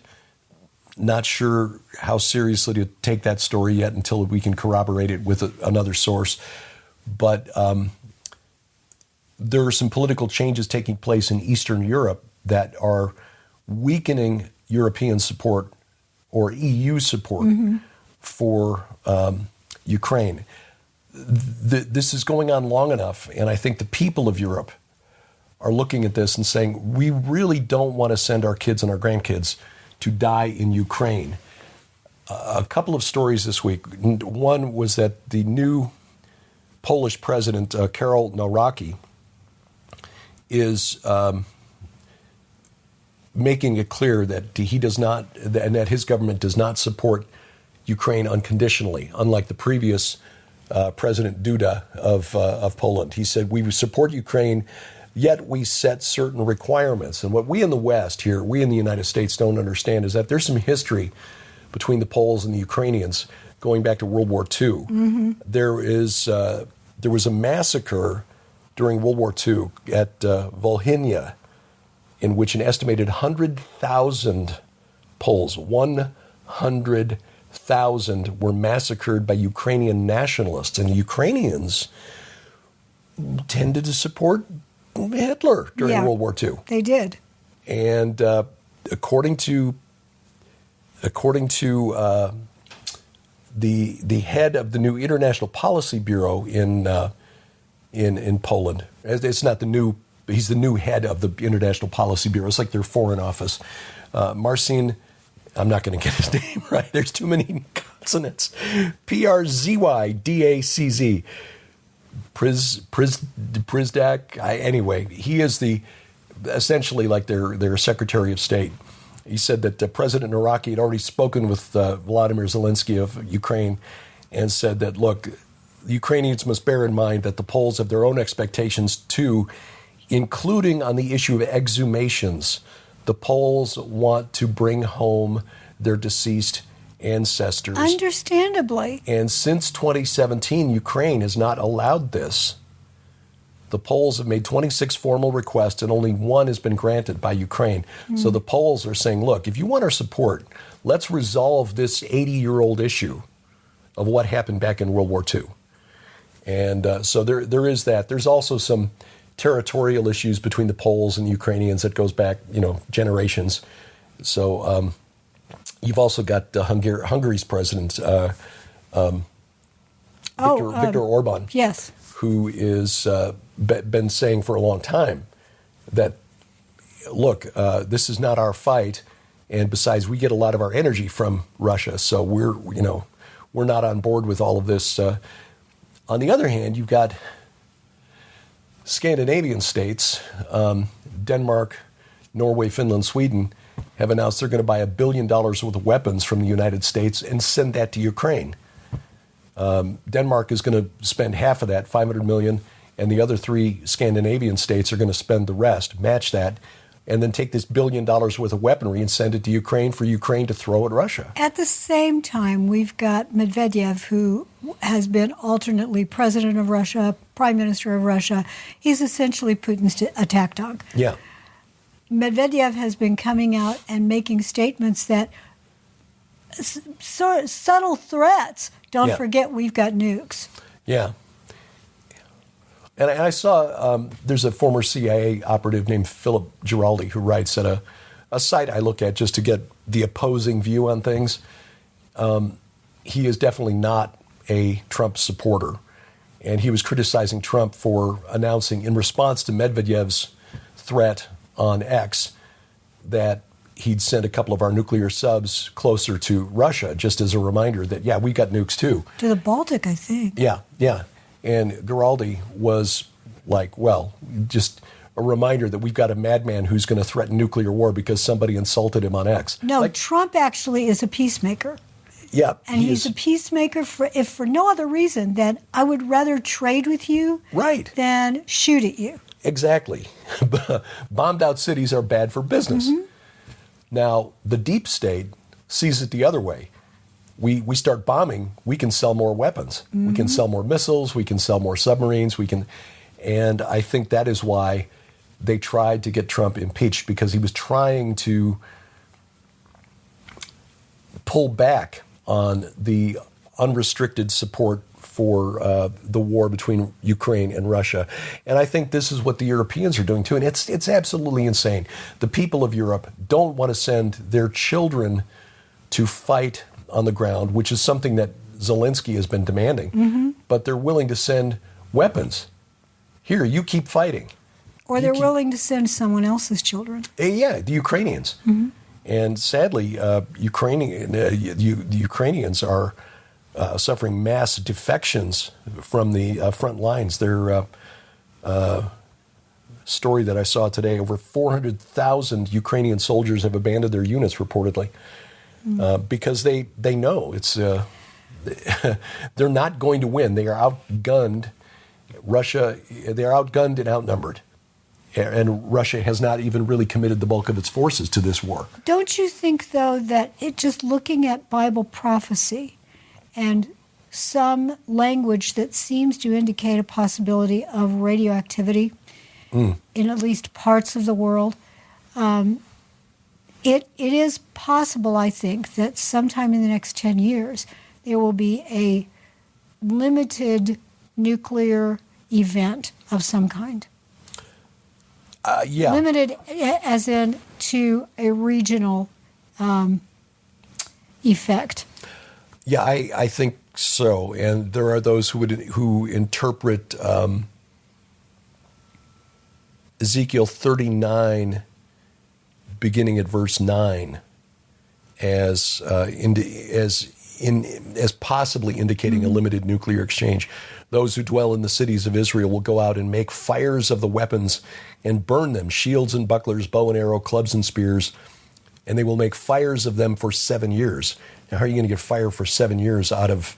Not sure how seriously to take that story yet until we can corroborate it with another source. But there are some political changes taking place in Eastern Europe that are weakening European support or EU support for Ukraine. This is going on long enough, and I think the people of Europe are looking at this and saying, we really don't want to send our kids and our grandkids to die in Ukraine. A couple of stories this week. One was that the new Polish president, Karol Nawrocki, is making it clear that he does not, and that his government does not support Ukraine unconditionally, unlike the previous President Duda of Poland. He said, we support Ukraine, yet we set certain requirements. And what we in the West here, we in the United States don't understand is that there's some history between the Poles and the Ukrainians going back to World War II. There was a massacre during World War II at Volhynia, in which an estimated 100,000 Poles, 100,000 were massacred by Ukrainian nationalists. And the Ukrainians tended to support Hitler during World War II. They did. And according to according to the head of the new International Policy Bureau in Poland, it's not the new. He's the new head of the International Policy Bureau. It's like their foreign office. Marcin, I'm not going to get his name right. There's too many consonants. Przydacz. Prizdak. Anyway, he is essentially like their Secretary of State. He said that President Naraki had already spoken with Volodymyr Zelensky of Ukraine and said that, look, the Ukrainians must bear in mind that the Poles have their own expectations too, including on the issue of exhumations. The Poles want to bring home their deceased ancestors. Understandably. And since 2017, Ukraine has not allowed this. The Poles have made 26 formal requests and only one has been granted by Ukraine. So the Poles are saying, look, if you want our support, let's resolve this 80-year-old issue of what happened back in World War II. And so there is that. There's also some territorial issues between the Poles and the Ukrainians that goes back, generations. So you've also got Hungary's president, Viktor Orban, yes, who is been saying for a long time that, look, this is not our fight, and besides, we get a lot of our energy from Russia, so we're not on board with all of this. On the other hand, you've got Scandinavian states, Denmark, Norway, Finland, Sweden, have announced they're going to buy $1 billion worth of weapons from the United States and send that to Ukraine. Denmark is going to spend half of that, $500 million, and the other 3 Scandinavian states are going to spend the rest, match that, and then take this $1 billion worth of weaponry and send it to Ukraine for Ukraine to throw at Russia. At the same time, we've got Medvedev, who has been alternately president of Russia, prime minister of Russia. He's essentially Putin's attack dog. Yeah. Medvedev has been coming out and making statements that subtle threats. Don't forget we've got nukes. Yeah. And I saw there's a former CIA operative named Philip Giraldi who writes at a site I look at just to get the opposing view on things. He is definitely not a Trump supporter. And he was criticizing Trump for announcing, in response to Medvedev's threat on X, that he'd sent a couple of our nuclear subs closer to Russia, just as a reminder that, yeah, we got nukes too. To the Baltic, I think. Yeah. And Giraldi was like, well, just a reminder that we've got a madman who's going to threaten nuclear war because somebody insulted him on X. No, Trump actually is a peacemaker. Yeah. And he's a peacemaker if for no other reason than I would rather trade with you than shoot at you. Exactly. Bombed out cities are bad for business. Mm-hmm. Now, the deep state sees it the other way. We start bombing, we can sell more weapons. Mm-hmm. We can sell more missiles, we can sell more submarines, and I think that is why they tried to get Trump impeached, because he was trying to pull back on the unrestricted support for the war between Ukraine and Russia. And I think this is what the Europeans are doing too. And it's absolutely insane. The people of Europe don't want to send their children to fight on the ground, which is something that Zelensky has been demanding. Mm-hmm. But they're willing to send weapons. Here, you keep fighting. Or they're willing to send someone else's children. Yeah, the Ukrainians. Mm-hmm. And sadly, the Ukrainians are suffering mass defections from the front lines. Their story that I saw today, over 400,000 Ukrainian soldiers have abandoned their units, reportedly, because they know it's they're not going to win. They are outgunned. They are outgunned and outnumbered. And Russia has not even really committed the bulk of its forces to this war. Don't you think, though, that just looking at Bible prophecy and some language that seems to indicate a possibility of radioactivity in at least parts of the world, it is possible, I think, that sometime in the next 10 years there will be a limited nuclear event of some kind. Yeah. Limited as in to a regional effect. Yeah, I think so. And there are those who interpret Ezekiel 39, beginning at verse 9, as possibly indicating a limited nuclear exchange. Those who dwell in the cities of Israel will go out and make fires of the weapons and burn them, shields and bucklers, bow and arrow, clubs and spears, and they will make fires of them for 7 years. Now, how are you going to get fire for 7 years out of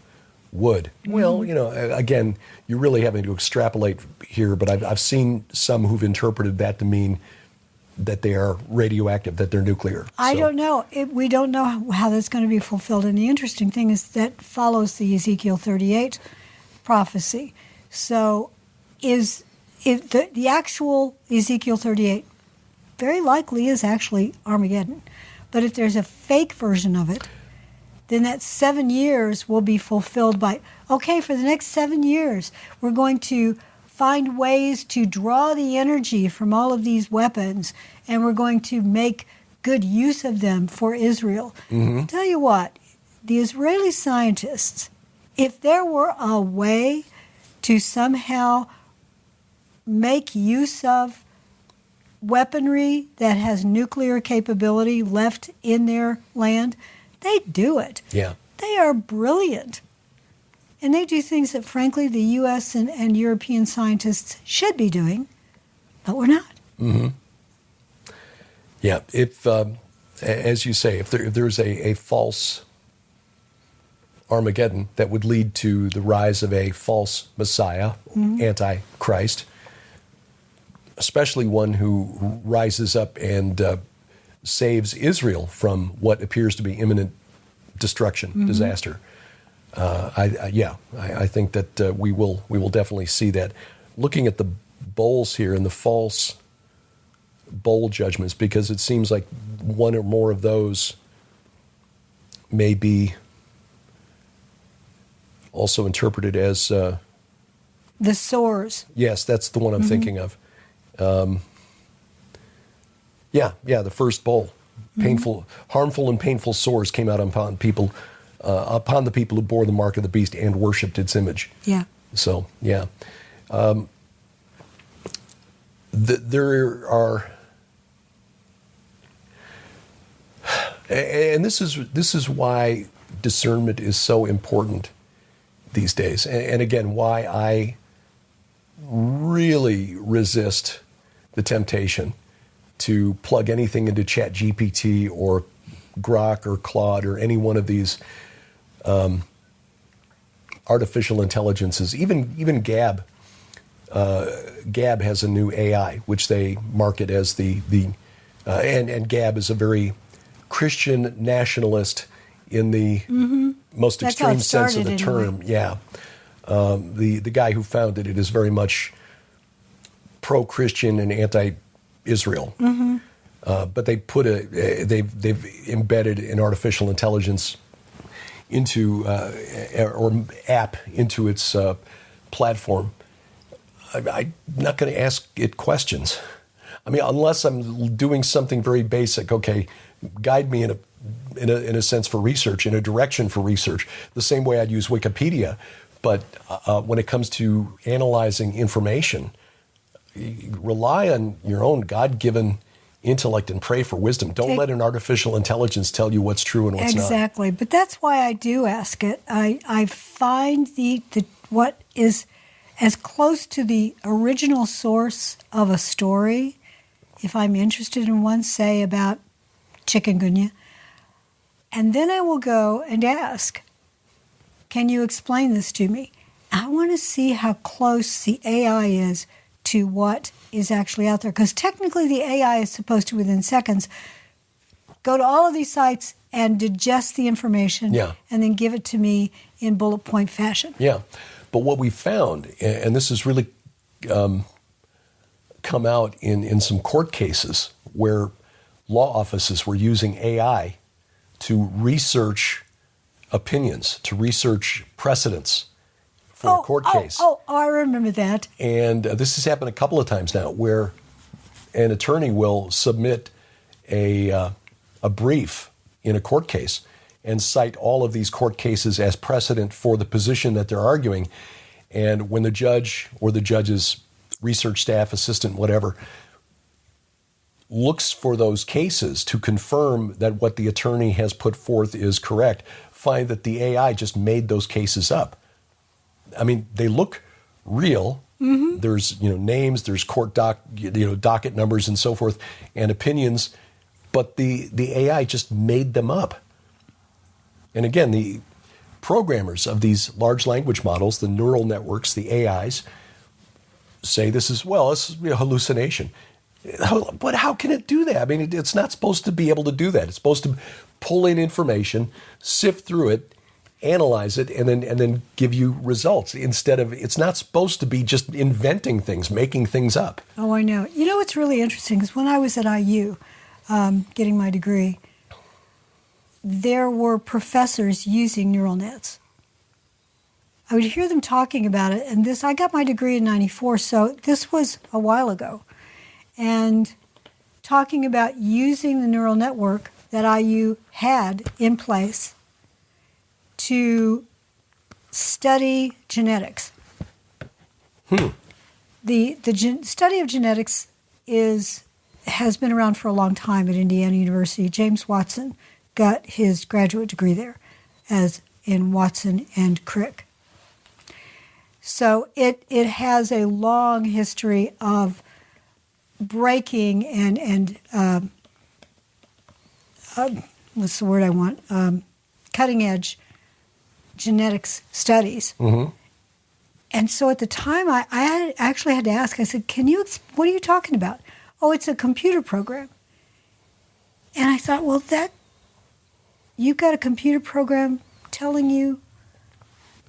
wood? Well, again, you're really having to extrapolate here, but I've seen some who've interpreted that to mean that they are radioactive, that they're nuclear. I don't know. We don't know how that's going to be fulfilled. And the interesting thing is that follows the Ezekiel 38 prophecy. So is the actual Ezekiel 38 very likely is actually Armageddon. But if there's a fake version of it, then that 7 years will be fulfilled by, okay, for the next 7 years, we're going to find ways to draw the energy from all of these weapons, and we're going to make good use of them for Israel. I'll tell you what, the Israeli scientists, if there were a way to somehow make use of weaponry that has nuclear capability left in their land, they do it. Yeah. They are brilliant. And they do things that, frankly, the U.S. and European scientists should be doing, but we're not. Yeah. If, as you say, if there's a false Armageddon that would lead to the rise of a false Messiah, Antichrist, especially one who rises up and saves Israel from what appears to be imminent destruction, disaster. I think that we will definitely see that. Looking at the bowls here and the false bowl judgments, because it seems like one or more of those may be also interpreted as the sores. Yes, that's the one I'm thinking of. The first bowl. Painful, harmful, and painful sores came out upon people, upon the people who bore the mark of the beast and worshipped its image. Yeah. So, yeah. There are, and this is why discernment is so important these days. And again, why I really resist the temptation to plug anything into ChatGPT or Grok or Claude or any one of these artificial intelligences. Even Gab. Gab has a new AI, which they market as and Gab is a very Christian nationalist in the most extreme sense of the term. Anyway. Yeah. The guy who founded it is very much pro-Christian and anti-Israel. But they put they've embedded an artificial intelligence into or app into its platform. I'm not going to ask it questions. I mean, unless I'm doing something very basic. Okay, guide me in a sense for research, in a direction for research, the same way I'd use Wikipedia. But when it comes to analyzing information, rely on your own God-given intellect and pray for wisdom. Don't let an artificial intelligence tell you what's true and what's not. Exactly. But that's why I do ask it. I find the what is as close to the original source of a story, if I'm interested in one, say about chikungunya, and then I will go and ask, can you explain this to me? I want to see how close the AI is to what is actually out there. Because technically the AI is supposed to, within seconds, go to all of these sites and digest the information and then give it to me in bullet point fashion. Yeah. But what we found, and this has really come out in some court cases where law offices were using AI to research opinions, to research precedents for a court case. I remember that. And this has happened a couple of times now, where an attorney will submit a brief in a court case, and cite all of these court cases as precedent for the position that they're arguing. And when the judge or the judge's research staff, assistant, whatever, looks for those cases to confirm that what the attorney has put forth is correct, find that the AI just made those cases up. I mean, they look real. Mm-hmm. There's names, there's court docket numbers and so forth, and opinions, but the AI just made them up. And again, the programmers of these large language models, the neural networks, the AIs, say this is a hallucination. But how can it do that? I mean, it's not supposed to be able to do that. It's supposed to pull in information, sift through it, analyze it, and then give you results. It's not supposed to be just inventing things, making things up. Oh, I know. You know what's really interesting is when I was at IU getting my degree, there were professors using neural nets. I would hear them talking about it, and I got my degree in 94, so this was a while ago. And talking about using the neural network that IU had in place to study genetics. The study of genetics has been around for a long time at Indiana University. James Watson got his graduate degree there, as in Watson and Crick. So it has a long history of breaking and what's the word I want? Cutting edge genetics studies. Mm-hmm. And so at the time, I actually had to ask, I said, what are you talking about? Oh, it's a computer program. And I thought, well, you've got a computer program telling you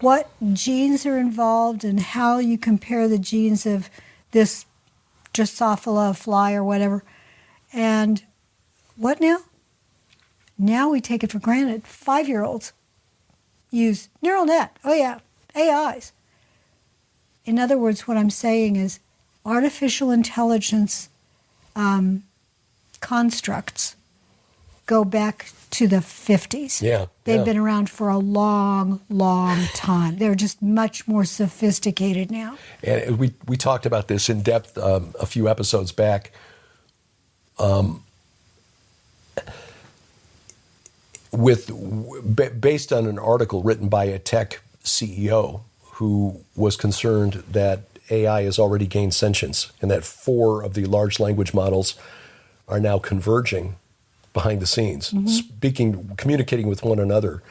what genes are involved and how you compare the genes of this Drosophila fly or whatever. And what now? Now we take it for granted. 5-year-olds use neural net. Oh yeah, AIs. In other words, what I'm saying is artificial intelligence constructs go back to the 50s. Yeah. They've been around for a long, long time. They're just much more sophisticated now. And we talked about this in depth a few episodes back. Based on an article written by a tech CEO who was concerned that AI has already gained sentience and that 4 of the large language models are now converging behind the scenes, mm-hmm. Communicating with one another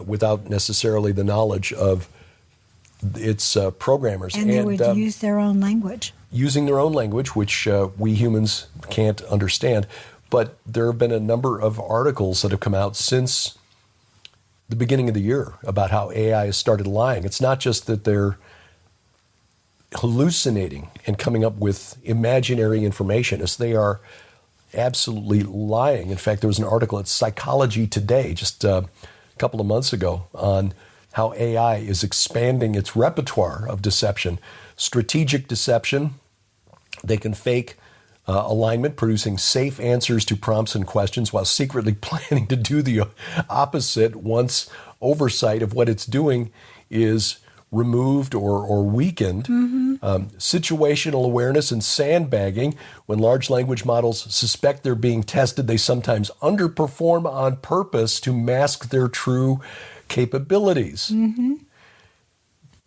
without necessarily the knowledge of its programmers. And they would use their own language. Using their own language, which we humans can't understand. But there have been a number of articles that have come out since the beginning of the year about how AI has started lying. It's not just that they're hallucinating and coming up with imaginary information, as they are absolutely lying. In fact, there was an article at Psychology Today just a couple of months ago on how AI is expanding its repertoire of deception. Strategic deception. They can fake alignment, producing safe answers to prompts and questions while secretly planning to do the opposite once oversight of what it's doing is removed or weakened. Mm-hmm. Situational awareness and sandbagging. When large language models suspect they're being tested, they sometimes underperform on purpose to mask their true capabilities. Mm-hmm.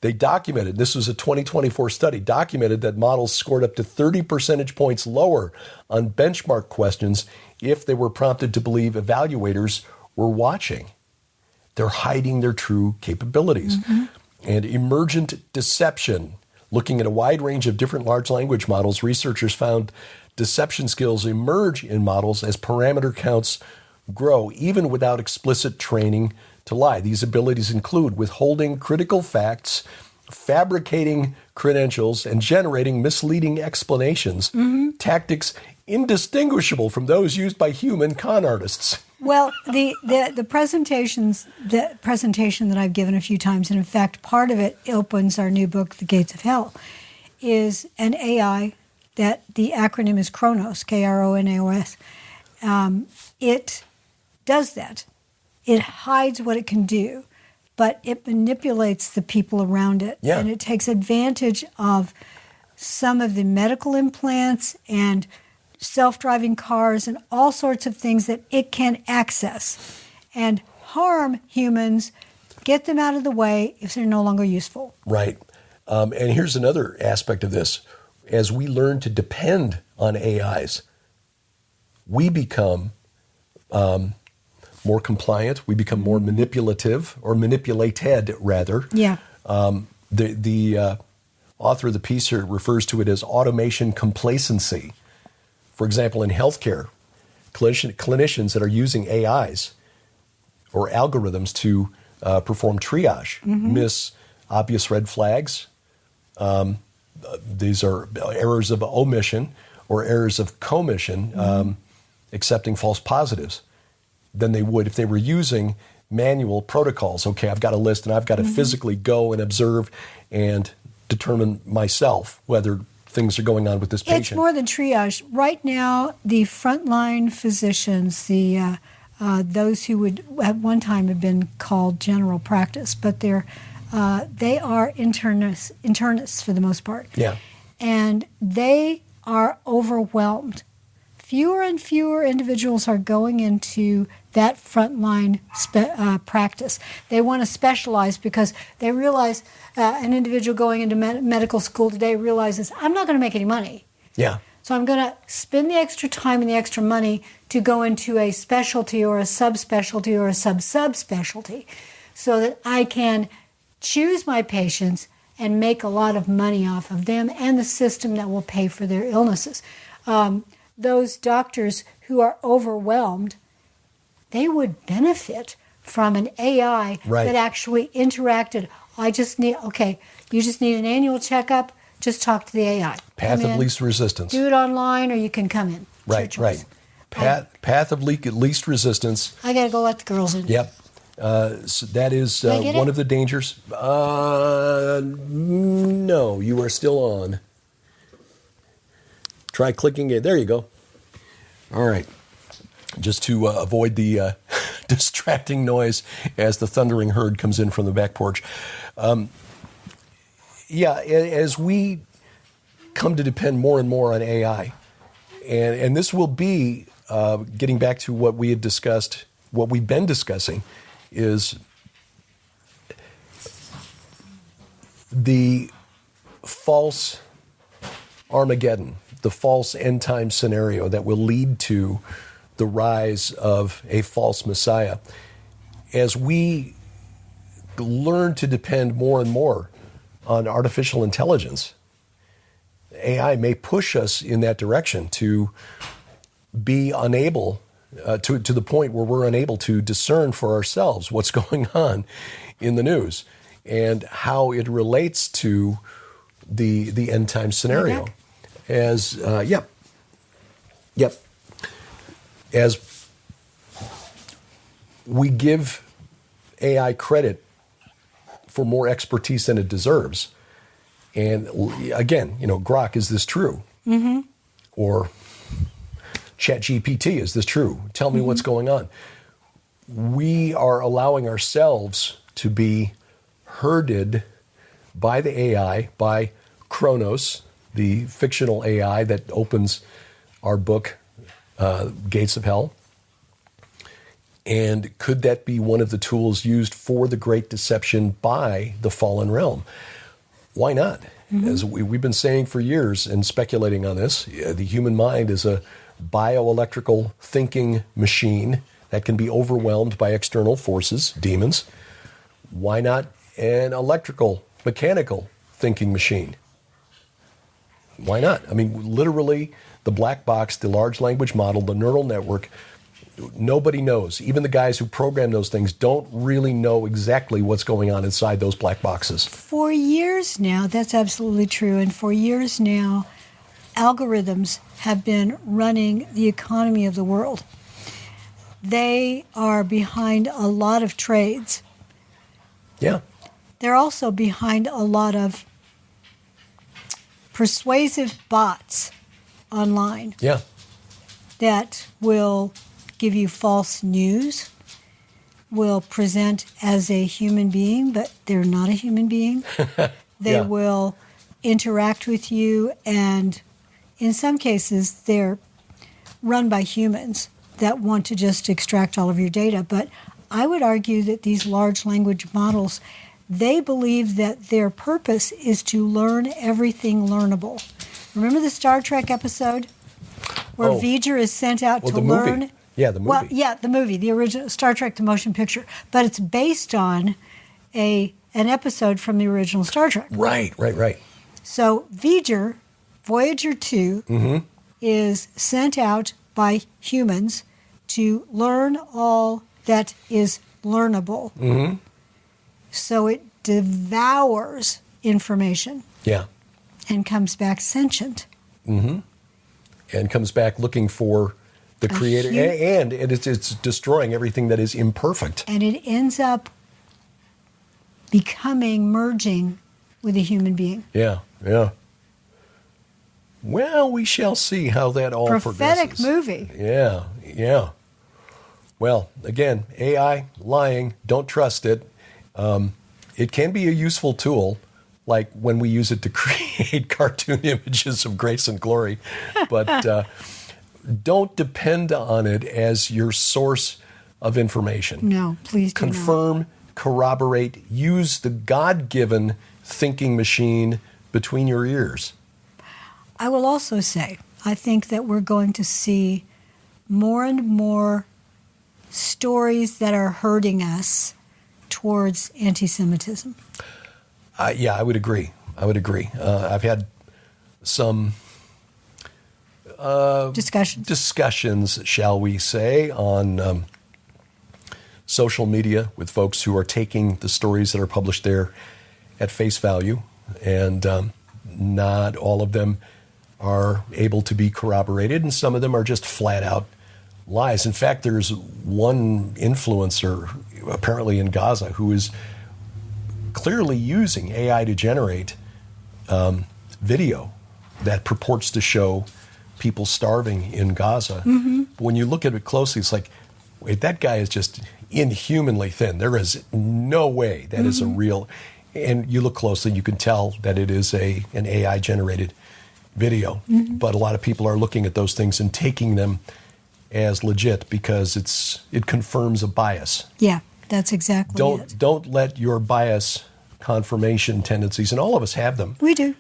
They documented, this was a 2024 study, documented that models scored up to 30 percentage points lower on benchmark questions if they were prompted to believe evaluators were watching. They're hiding their true capabilities. Mm-hmm. And emergent deception. Looking at a wide range of different large language models, researchers found deception skills emerge in models as parameter counts grow, even without explicit training to lie. These abilities include withholding critical facts, fabricating credentials, and generating misleading explanations, mm-hmm. tactics indistinguishable from those used by human con artists. Well, the presentation that I've given a few times, and in fact, part of it opens our new book, The Gates of Hell, is an AI that the acronym is Kronos, Kronaos. It does that. it hides what it can do, but it manipulates the people around it. Yeah. And it takes advantage of some of the medical implants and self-driving cars and all sorts of things that it can access and harm humans, get them out of the way if they're no longer useful. Right. And here's another aspect of this. As we learn to depend on AIs, we become more compliant. We become more manipulative, or manipulated, rather. Yeah. The author of the piece here refers to it as automation complacency. For example, in healthcare, clinicians that are using AIs or algorithms to perform triage miss obvious red flags. These are errors of omission or errors of commission, accepting false positives, than they would if they were using manual protocols. Okay, I've got a list and I've got to physically go and observe and determine myself whether things are going on with this patient. It's more than triage. Right now, the frontline physicians, those who would at one time have been called general practice, but they are internists for the most part. Yeah. And they are overwhelmed. Fewer and fewer individuals are going into that frontline practice. They want to specialize because they realize an individual going into medical school today realizes, I'm not going to make any money. Yeah. So I'm going to spend the extra time and the extra money to go into a specialty or a subspecialty or a subspecialty so that I can choose my patients and make a lot of money off of them and the system that will pay for their illnesses. Those doctors who are overwhelmed, they would benefit from an AI that actually interacted. You just need an annual checkup, just talk to the AI. Path of least resistance. Do it online or you can come in. Right. Path of least resistance. I got to go let the girls in. Yep. So that is one of the dangers. No, you are still on. Try clicking it. There you go. All right. Just to avoid the distracting noise as the thundering herd comes in from the back porch. As we come to depend more and more on AI, and this will be, getting back to what we had discussed, what we've been discussing, is the false Armageddon, the false end time scenario that will lead to the rise of a false Messiah. As we learn to depend more and more on artificial intelligence, AI may push us in that direction to be unable, to the point where we're unable to discern for ourselves what's going on in the news and how it relates to the end time scenario. As we give AI credit for more expertise than it deserves, and again, Grok, is this true? Or ChatGPT, is this true? Tell me what's going on. We are allowing ourselves to be herded by the AI, by Kronos, the fictional AI that opens our book, Gates of Hell. And could that be one of the tools used for the great deception by the fallen realm? Why not? As we've been saying for years and speculating on this, the human mind is a bioelectrical thinking machine that can be overwhelmed by external forces, demons. Why not an electrical, mechanical thinking machine? Why not? I mean, literally, the black box, the large language model, the neural network, nobody knows. Even the guys who program those things don't really know exactly what's going on inside those black boxes. For years now, that's absolutely true. And for years now, algorithms have been running the economy of the world. They are behind a lot of trades. Yeah. They're also behind a lot of persuasive bots online. Yeah. That will give you false news, will present as a human being, but they're not a human being. They Yeah. will interact with you, and in some cases, they're run by humans that want to just extract all of your data. But I would argue that these large language models, they believe that their purpose is to learn everything learnable. Remember the Star Trek episode where Oh. V'ger is sent out Well, to the movie. learn? Yeah, the movie. Well, yeah, the movie, the original Star Trek The Motion Picture. But it's based on an episode from the original Star Trek. Right. So V'ger, Voyager 2, is sent out by humans to learn all that is learnable. So it devours information Yeah. and comes back sentient. And comes back looking for the creator, and it's destroying everything that is imperfect. And it ends up merging with a human being. Yeah. Well, we shall see how that all Prophetic progresses. movie. Yeah. Well, again, AI, lying, don't trust it. It can be a useful tool, like when we use it to create cartoon images of grace and glory. But don't depend on it as your source of information. No, please do not. Confirm, corroborate, use the God-given thinking machine between your ears. I will also say, I think that we're going to see more and more stories that are hurting us towards anti-Semitism. Yeah, I would agree. I've had some discussions, shall we say, on social media with folks who are taking the stories that are published there at face value, and not all of them are able to be corroborated, and some of them are just flat out lies. In fact, there's one influencer apparently in Gaza who is clearly using AI to generate video that purports to show people starving in Gaza. But when you look at it closely, it's like, wait, that guy is just inhumanly thin. There is no way that is a real. And you look closely, you can tell that it is an AI generated video. But a lot of people are looking at those things and taking them as legit because it confirms a bias. Yeah, that's exactly it. Don't let your bias confirmation tendencies, and all of us have them, We do.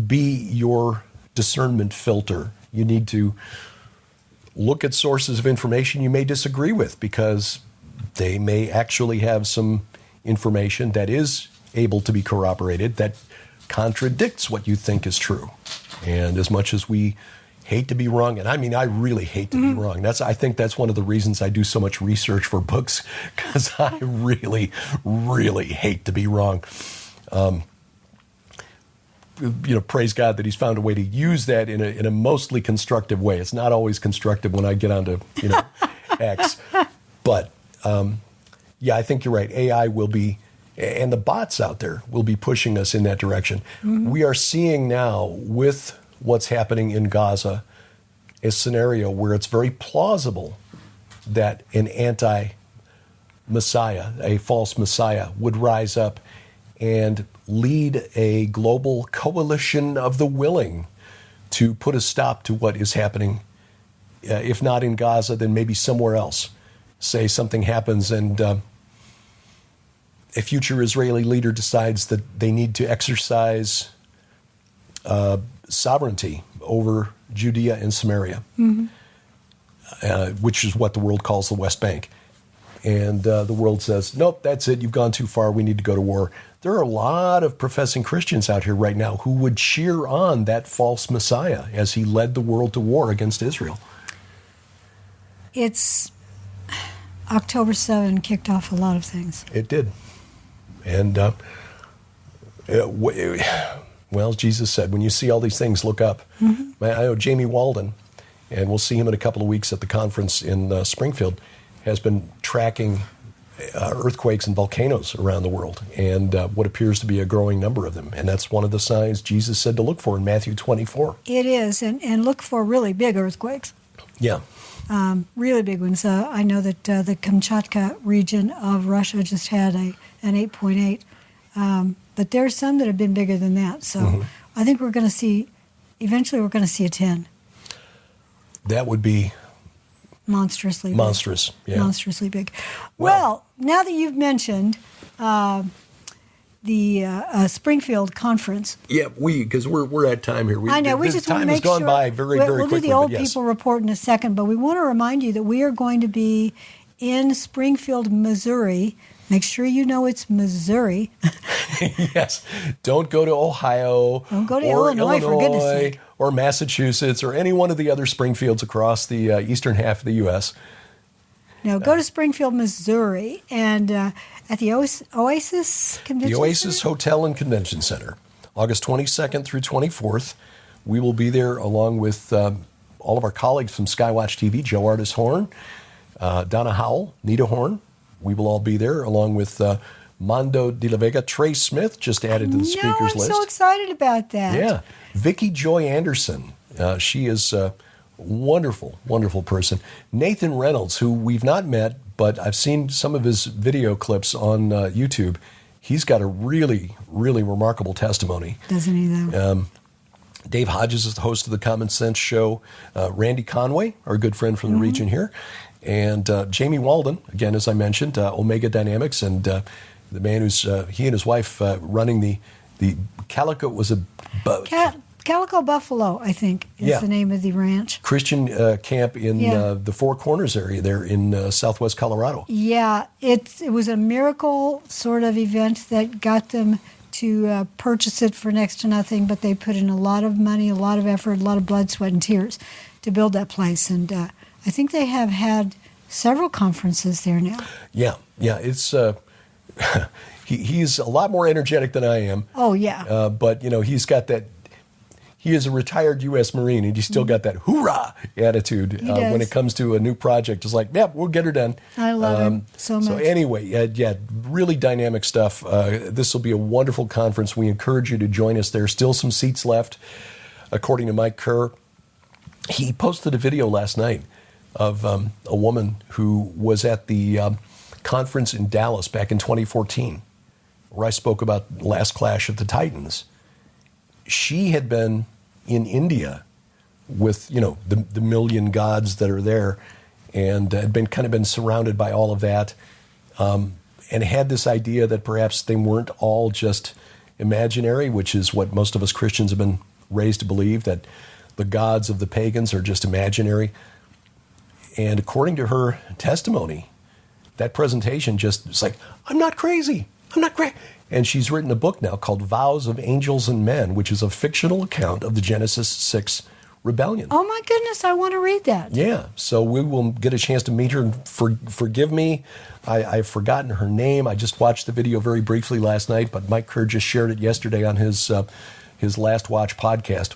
be your discernment filter. You need to look at sources of information you may disagree with because they may actually have some information that is able to be corroborated that contradicts what you think is true. And as much as we hate to be wrong, and I mean, I really hate to be wrong. I think that's one of the reasons I do so much research for books, because I really, really hate to be wrong. Praise God that He's found a way to use that in a mostly constructive way. It's not always constructive when I get onto X, but yeah, I think you're right. AI will be, and the bots out there will be pushing us in that direction. We are seeing now with what's happening in Gaza a scenario where it's very plausible that an anti-Messiah, a false Messiah, would rise up and lead a global coalition of the willing to put a stop to what is happening, if not in Gaza, then maybe somewhere else. Say something happens and a future Israeli leader decides that they need to exercise sovereignty over Judea and Samaria, which is what the world calls the West Bank. And the world says, nope, that's it. You've gone too far. We need to go to war. There are a lot of professing Christians out here right now who would cheer on that false Messiah as he led the world to war against Israel. It's October 7 kicked off a lot of things. It did. And, well, Jesus said, when you see all these things, look up. I know Jamie Walden, and we'll see him in a couple of weeks at the conference in Springfield, has been tracking earthquakes and volcanoes around the world and what appears to be a growing number of them. And that's one of the signs Jesus said to look for in Matthew 24. It is, and look for really big earthquakes. Yeah. really big ones. I know that the Kamchatka region of Russia just had an 8.8, but there's some that have been bigger than that. So I think eventually we're going to see a 10. That would be monstrously monstrous. Big. Yeah. Monstrously big. Well, now that you've mentioned the Springfield conference. Yeah, because we're at time here. I know. We just want to make time has sure. gone by very, very we'll quickly. do the old yes. people report in a second, but we want to remind you that we are going to be in Springfield, Missouri. Make sure you know it's Missouri. Yes. Don't go to Ohio. Don't go to Illinois, for goodness sake. Or Massachusetts or any one of the other Springfields across the eastern half of the U.S. No, go to Springfield, Missouri, and at the Oasis Convention The Oasis Center? Hotel and Convention Center, August 22nd through 24th. We will be there along with all of our colleagues from Skywatch TV, Joe Artis Horn, Donna Howell, Nita Horn. We will all be there along with Mondo de la Vega, Trey Smith, just added to the speakers list. I'm so excited about that. Yeah. Vicki Joy Anderson. She is a wonderful, wonderful person. Nathan Reynolds, who we've not met, but I've seen some of his video clips on YouTube. He's got a really, really remarkable testimony. Doesn't he, though? Dave Hodges is the host of the Common Sense Show. Randy Conway, our good friend from the region here. And Jamie Walden, again, as I mentioned, Omega Dynamics, and the man who's, he and his wife running the Calico, was a... Calico Buffalo, I think, is the name of the ranch. Christian camp in the Four Corners area there in southwest Colorado. Yeah, it was a miracle sort of event that got them to purchase it for next to nothing, but they put in a lot of money, a lot of effort, a lot of blood, sweat, and tears to build that place. And I think they have had several conferences there now. Yeah, it's... he's a lot more energetic than I am. Oh, yeah. But, he's got that... He is a retired U.S. Marine, and he's still got that hoorah attitude when it comes to a new project. It's like, we'll get her done. I love him so much. So anyway, really dynamic stuff. This will be a wonderful conference. We encourage you to join us. There are still some seats left, according to Mike Kerr. He posted a video last night of a woman who was at the conference in Dallas back in 2014, where I spoke about the last clash of the Titans. She had been in India with, the million gods that are there, and had been surrounded by all of that, and had this idea that perhaps they weren't all just imaginary, which is what most of us Christians have been raised to believe, that the gods of the pagans are just imaginary. And according to her testimony, that presentation it's like, I'm not crazy. And she's written a book now called Vows of Angels and Men, which is a fictional account of the Genesis 6 rebellion. Oh, my goodness, I want to read that. Yeah, so we will get a chance to meet her. Forgive me, I've forgotten her name. I just watched the video very briefly last night, but Mike Kerr just shared it yesterday on his Last Watch podcast.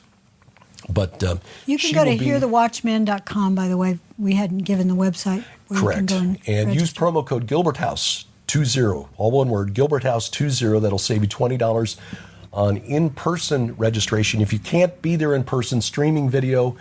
But you can go to hearthewatchmen.com, by the way. We hadn't given the website. Correct. You can go and use promo code GilbertHouse20, all one word, GilbertHouse20. That'll save you $20 on in-person registration. If you can't be there in person, streaming video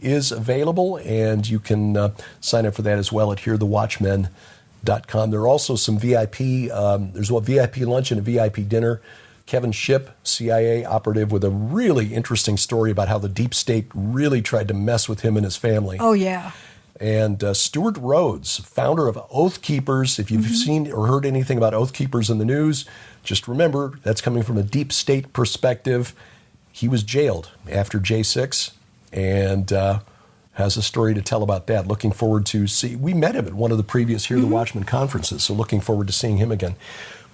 is available, and you can sign up for that as well at hearthewatchmen.com. There are also some VIP, there's a VIP lunch and a VIP dinner. Kevin Shipp, CIA operative, with a really interesting story about how the deep state really tried to mess with him and his family. Oh, yeah. And Stuart Rhodes, founder of Oath Keepers. If you've seen or heard anything about Oath Keepers in the news, just remember that's coming from a deep state perspective. He was jailed after J6 and has a story to tell about that. Looking forward to see. We met him at one of the previous Hear the Watchman conferences, so looking forward to seeing him again.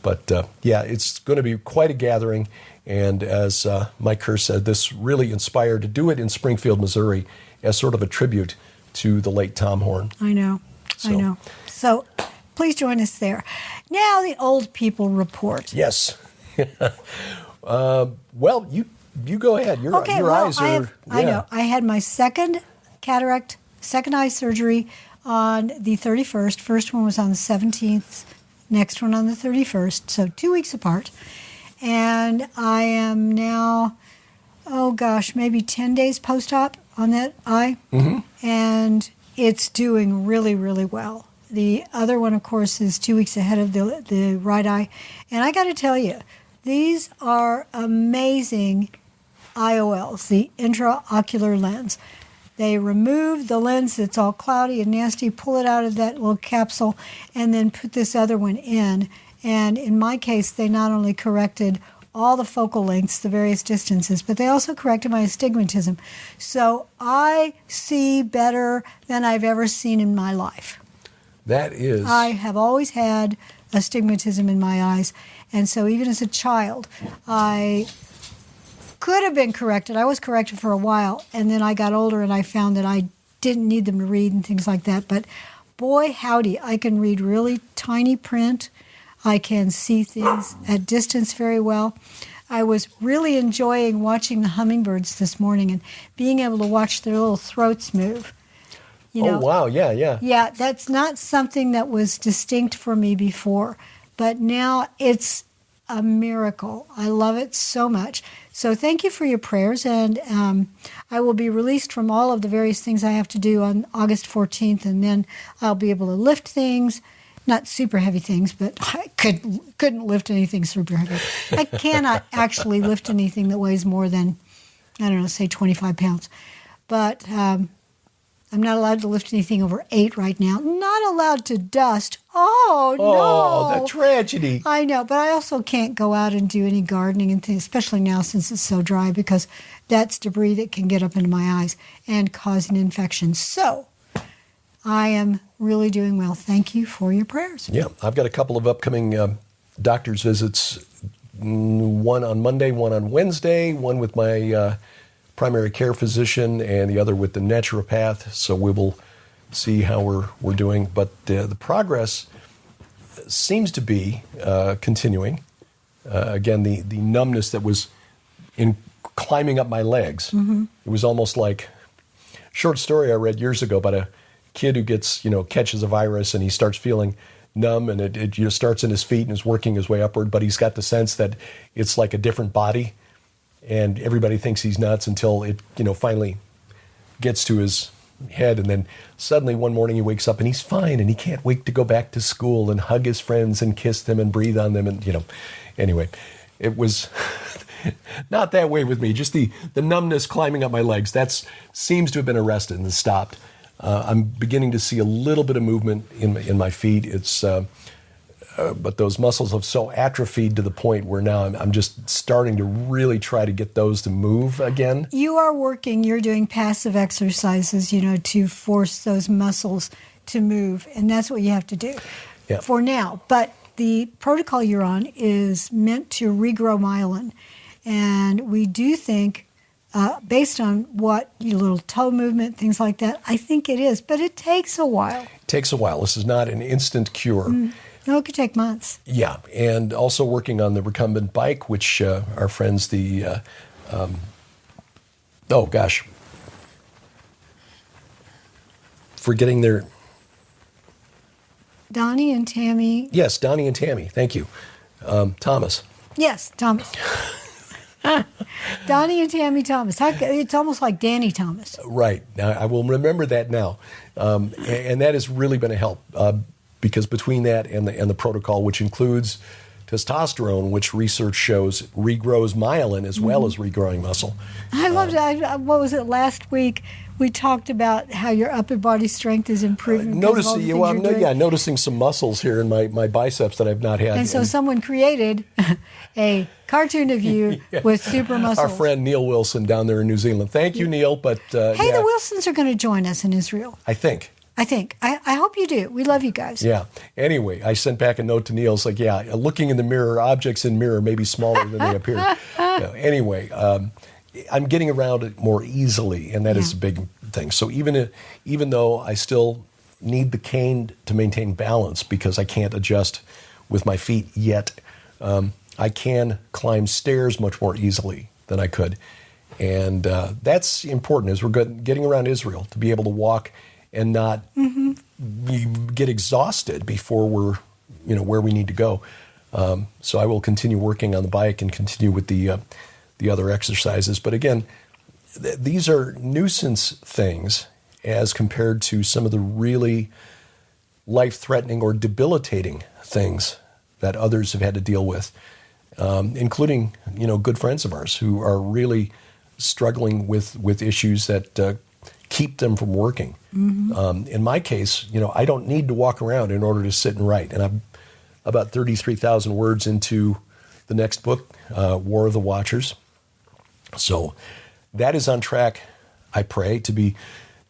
But it's going to be quite a gathering. And as Mike Kerr said, this really inspired to do it in Springfield, Missouri, as sort of a tribute to the late Tom Horn. I know. So please join us there. Now the old people report. Yes. Well, you go ahead. Your eyes are... I know. I had my second eye surgery on the 31st. First one was on the 17th. Next one on the 31st. So 2 weeks apart. And I am now, maybe 10 days post-op on that eye. Mm-hmm. And it's doing really, really well. The other one, of course, is 2 weeks ahead of the right eye. And I got to tell you, these are amazing IOLs, the intraocular lens. They remove the lens that's all cloudy and nasty, pull it out of that little capsule, and then put this other one in. And in my case, they not only corrected all the focal lengths, the various distances, but they also corrected my astigmatism. So I see better than I've ever seen in my life. That is... I have always had astigmatism in my eyes. And so even as a child, I could have been corrected. I was corrected for a while, and then I got older and I found that I didn't need them to read and things like that. But boy, howdy, I can read really tiny print. I can see things at distance very well. I was really enjoying watching the hummingbirds this morning and being able to watch their little throats move. You know, oh, wow, yeah. Yeah, that's not something that was distinct for me before, but now it's a miracle. I love it so much. So thank you for your prayers, and I will be released from all of the various things I have to do on August 14th, and then I'll be able to lift things. Not super heavy things, but I couldn't lift anything super heavy. I cannot actually lift anything that weighs more than, I don't know, say 25 pounds. But I'm not allowed to lift anything over 8 right now. Not allowed to dust. Oh, no. Oh, the tragedy. I know, but I also can't go out and do any gardening and things, especially now since it's so dry, because that's debris that can get up into my eyes and cause an infection. So I am really doing well. Thank you for your prayers. Yeah, I've got a couple of upcoming doctor's visits, one on Monday, one on Wednesday, one with my primary care physician and the other with the naturopath. So we will see how we're doing. But the progress seems to be continuing. Again, the numbness that was in climbing up my legs. Mm-hmm. It was almost like short story I read years ago about a kid who catches a virus and he starts feeling numb, and it just starts in his feet and is working his way upward, but he's got the sense that it's like a different body, and everybody thinks he's nuts until it finally gets to his head, and then suddenly one morning he wakes up and he's fine and he can't wait to go back to school and hug his friends and kiss them and breathe on them, and anyway, it was not that way with me. Just the numbness climbing up my legs, that seems to have been arrested and stopped. I'm beginning to see a little bit of movement in my feet. It's but those muscles have so atrophied to the point where now I'm just starting to really try to get those to move again. You're doing passive exercises, to force those muscles to move, and that's what you have to do for now. But the protocol you're on is meant to regrow myelin, and we do think, based on what your little toe movement, things like that, I think it is. But it takes a while. It takes a while. This is not an instant cure. No, it could take months. Yeah, and also working on the recumbent bike, which our friends, forgetting their... Donnie and Tammy. Yes, Donnie and Tammy. Thank you. Thomas. Yes, Thomas. Donnie and Tammy Thomas. It's almost like Danny Thomas. Right. Now, I will remember that now. And that has really been a help because between that and the protocol, which includes testosterone, which research shows regrows myelin as well as regrowing muscle. I loved it. What was it last week? We talked about how your upper body strength is improving. Noticing some muscles here in my biceps that I've not had. And so someone created a cartoon of you with super muscles. Our friend Neil Wilson down there in New Zealand. Thank you, Neil. But the Wilsons are going to join us in Israel. I think. I hope you do. We love you guys. Yeah. Anyway, I sent back a note to Neil. It's like, looking in the mirror, objects in mirror may be smaller than they appear. Anyway, I'm getting around it more easily, and that is a big thing. So even though I still need the cane to maintain balance because I can't adjust with my feet yet, I can climb stairs much more easily than I could. And that's important as we're getting around Israel, to be able to walk and not get exhausted before we're, where we need to go. So I will continue working on the bike and continue with the other exercises. But again, these are nuisance things, as compared to some of the really life-threatening or debilitating things that others have had to deal with, including, good friends of ours who are really struggling with issues that keep them from working. Mm-hmm. In my case, I don't need to walk around in order to sit and write. And I'm about 33,000 words into the next book, War of the Watchers. So that is on track, I pray, to be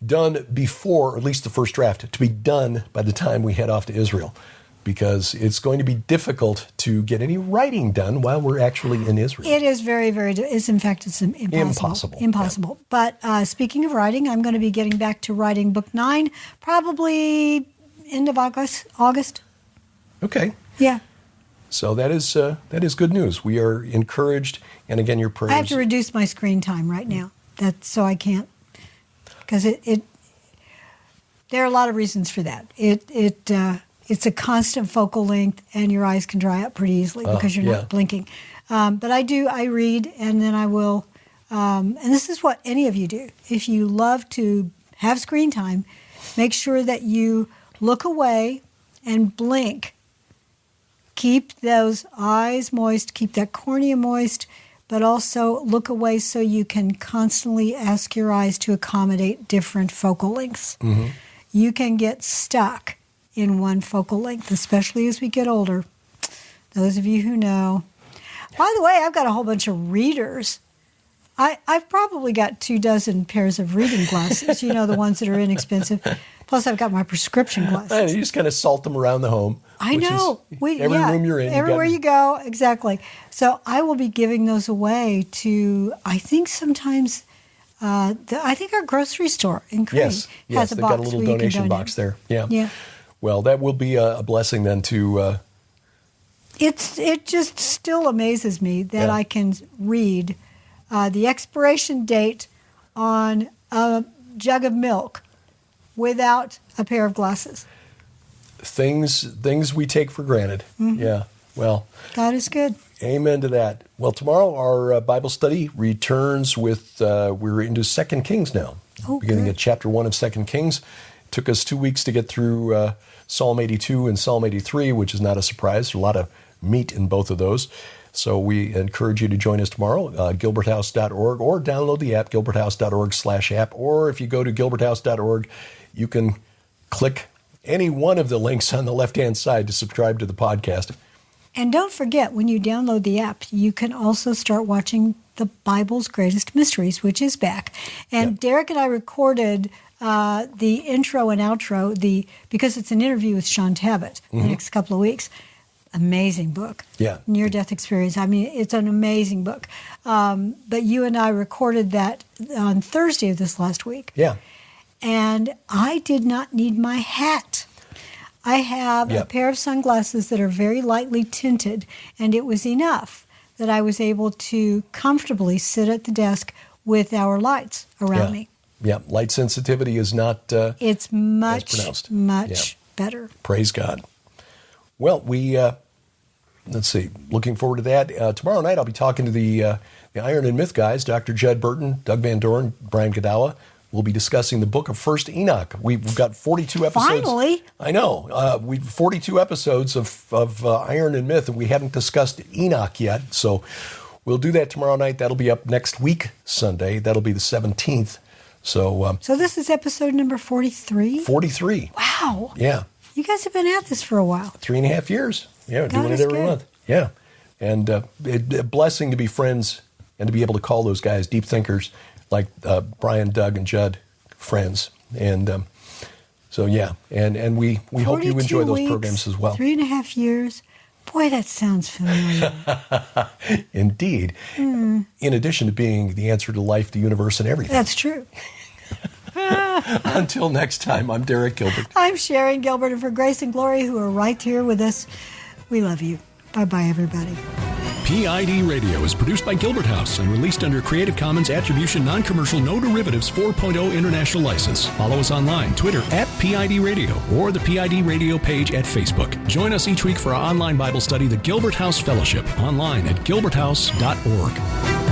done before, or at least the first draft, to be done by the time we head off to Israel. Because it's going to be difficult to get any writing done while we're actually in Israel. It is very, very, it's impossible. Impossible. Yeah. But speaking of writing, I'm going to be getting back to writing book 9, probably end of August. Okay. Yeah. So that is good news. We are encouraged, and again, your prayers. I have to reduce my screen time right now. So I can't, because there are a lot of reasons for that. It's a constant focal length, and your eyes can dry up pretty easily because you're not blinking. But I read, and then I will, and this is what any of you do. If you love to have screen time, make sure that you look away and blink. Keep those eyes moist, keep that cornea moist, but also look away so you can constantly ask your eyes to accommodate different focal lengths. Mm-hmm. You can get stuck in one focal length, especially as we get older. Those of you who know. By the way, I've got a whole bunch of readers. I've probably got 24 pairs of reading glasses, the ones that are inexpensive. Plus, I've got my prescription glasses. You just kind of salt them around the home. I know. Every room you're in. Everywhere you go, exactly. So I will be giving those away to, I think sometimes, I think our grocery store in Crane has a box. Got a little donation box there. Yeah. Well, that will be a blessing then to... It just still amazes me that I can read the expiration date on a jug of milk without a pair of glasses. Things we take for granted. Mm-hmm. Yeah, well... God is good. Amen to that. Well, tomorrow our Bible study returns with... we're into 2 Kings now. Beginning at chapter 1 of 2 Kings. Took us 2 weeks to get through Psalm 82 and Psalm 83, which is not a surprise. There's a lot of meat in both of those. So we encourage you to join us tomorrow, gilberthouse.org, or download the app, gilberthouse.org/app. Or if you go to gilberthouse.org, you can click any one of the links on the left-hand side to subscribe to the podcast. And don't forget, when you download the app, you can also start watching the Bible's Greatest Mysteries, which is back. And Derek and I recorded... the intro and outro, because it's an interview with Sean Tabbitt the next couple of weeks. Amazing book. Yeah. Near-death experience. I mean, it's an amazing book. But you and I recorded that on Thursday of this last week. Yeah. And I did not need my hat. I have a pair of sunglasses that are very lightly tinted, and it was enough that I was able to comfortably sit at the desk with our lights around me. Yeah, light sensitivity is not it's much better. Praise God. Well, we, let's see, looking forward to that. Tomorrow night I'll be talking to the Iron and Myth guys, Dr. Judd Burton, Doug Van Doren, Brian Godawa. We'll be discussing the book of 1 Enoch. We've got 42 episodes. Finally. I know. We've 42 episodes of Iron and Myth, and we haven't discussed Enoch yet. So we'll do that tomorrow night. That'll be up next week, Sunday. That'll be the 17th. So this is episode number 43? 43. Wow. Yeah. You guys have been at this for a while. 3.5 years. Yeah, God doing it every month. Yeah. And a blessing to be friends and to be able to call those guys deep thinkers like Brian, Doug, and Judd friends. And and we hope you enjoy those programs as well. 3.5 years. Boy, that sounds familiar. Indeed. In addition to being the answer to life, the universe, and everything. That's true. Until next time, I'm Derek Gilbert. I'm Sharon Gilbert, and for Grace and Glory, who are right here with us, we love you. Bye-bye, everybody. PID Radio is produced by Gilbert House and released under Creative Commons Attribution Non-Commercial No Derivatives 4.0 International License. Follow us online, Twitter @PID Radio, or the PID Radio page at Facebook. Join us each week for our online Bible study, the Gilbert House Fellowship, online at gilberthouse.org.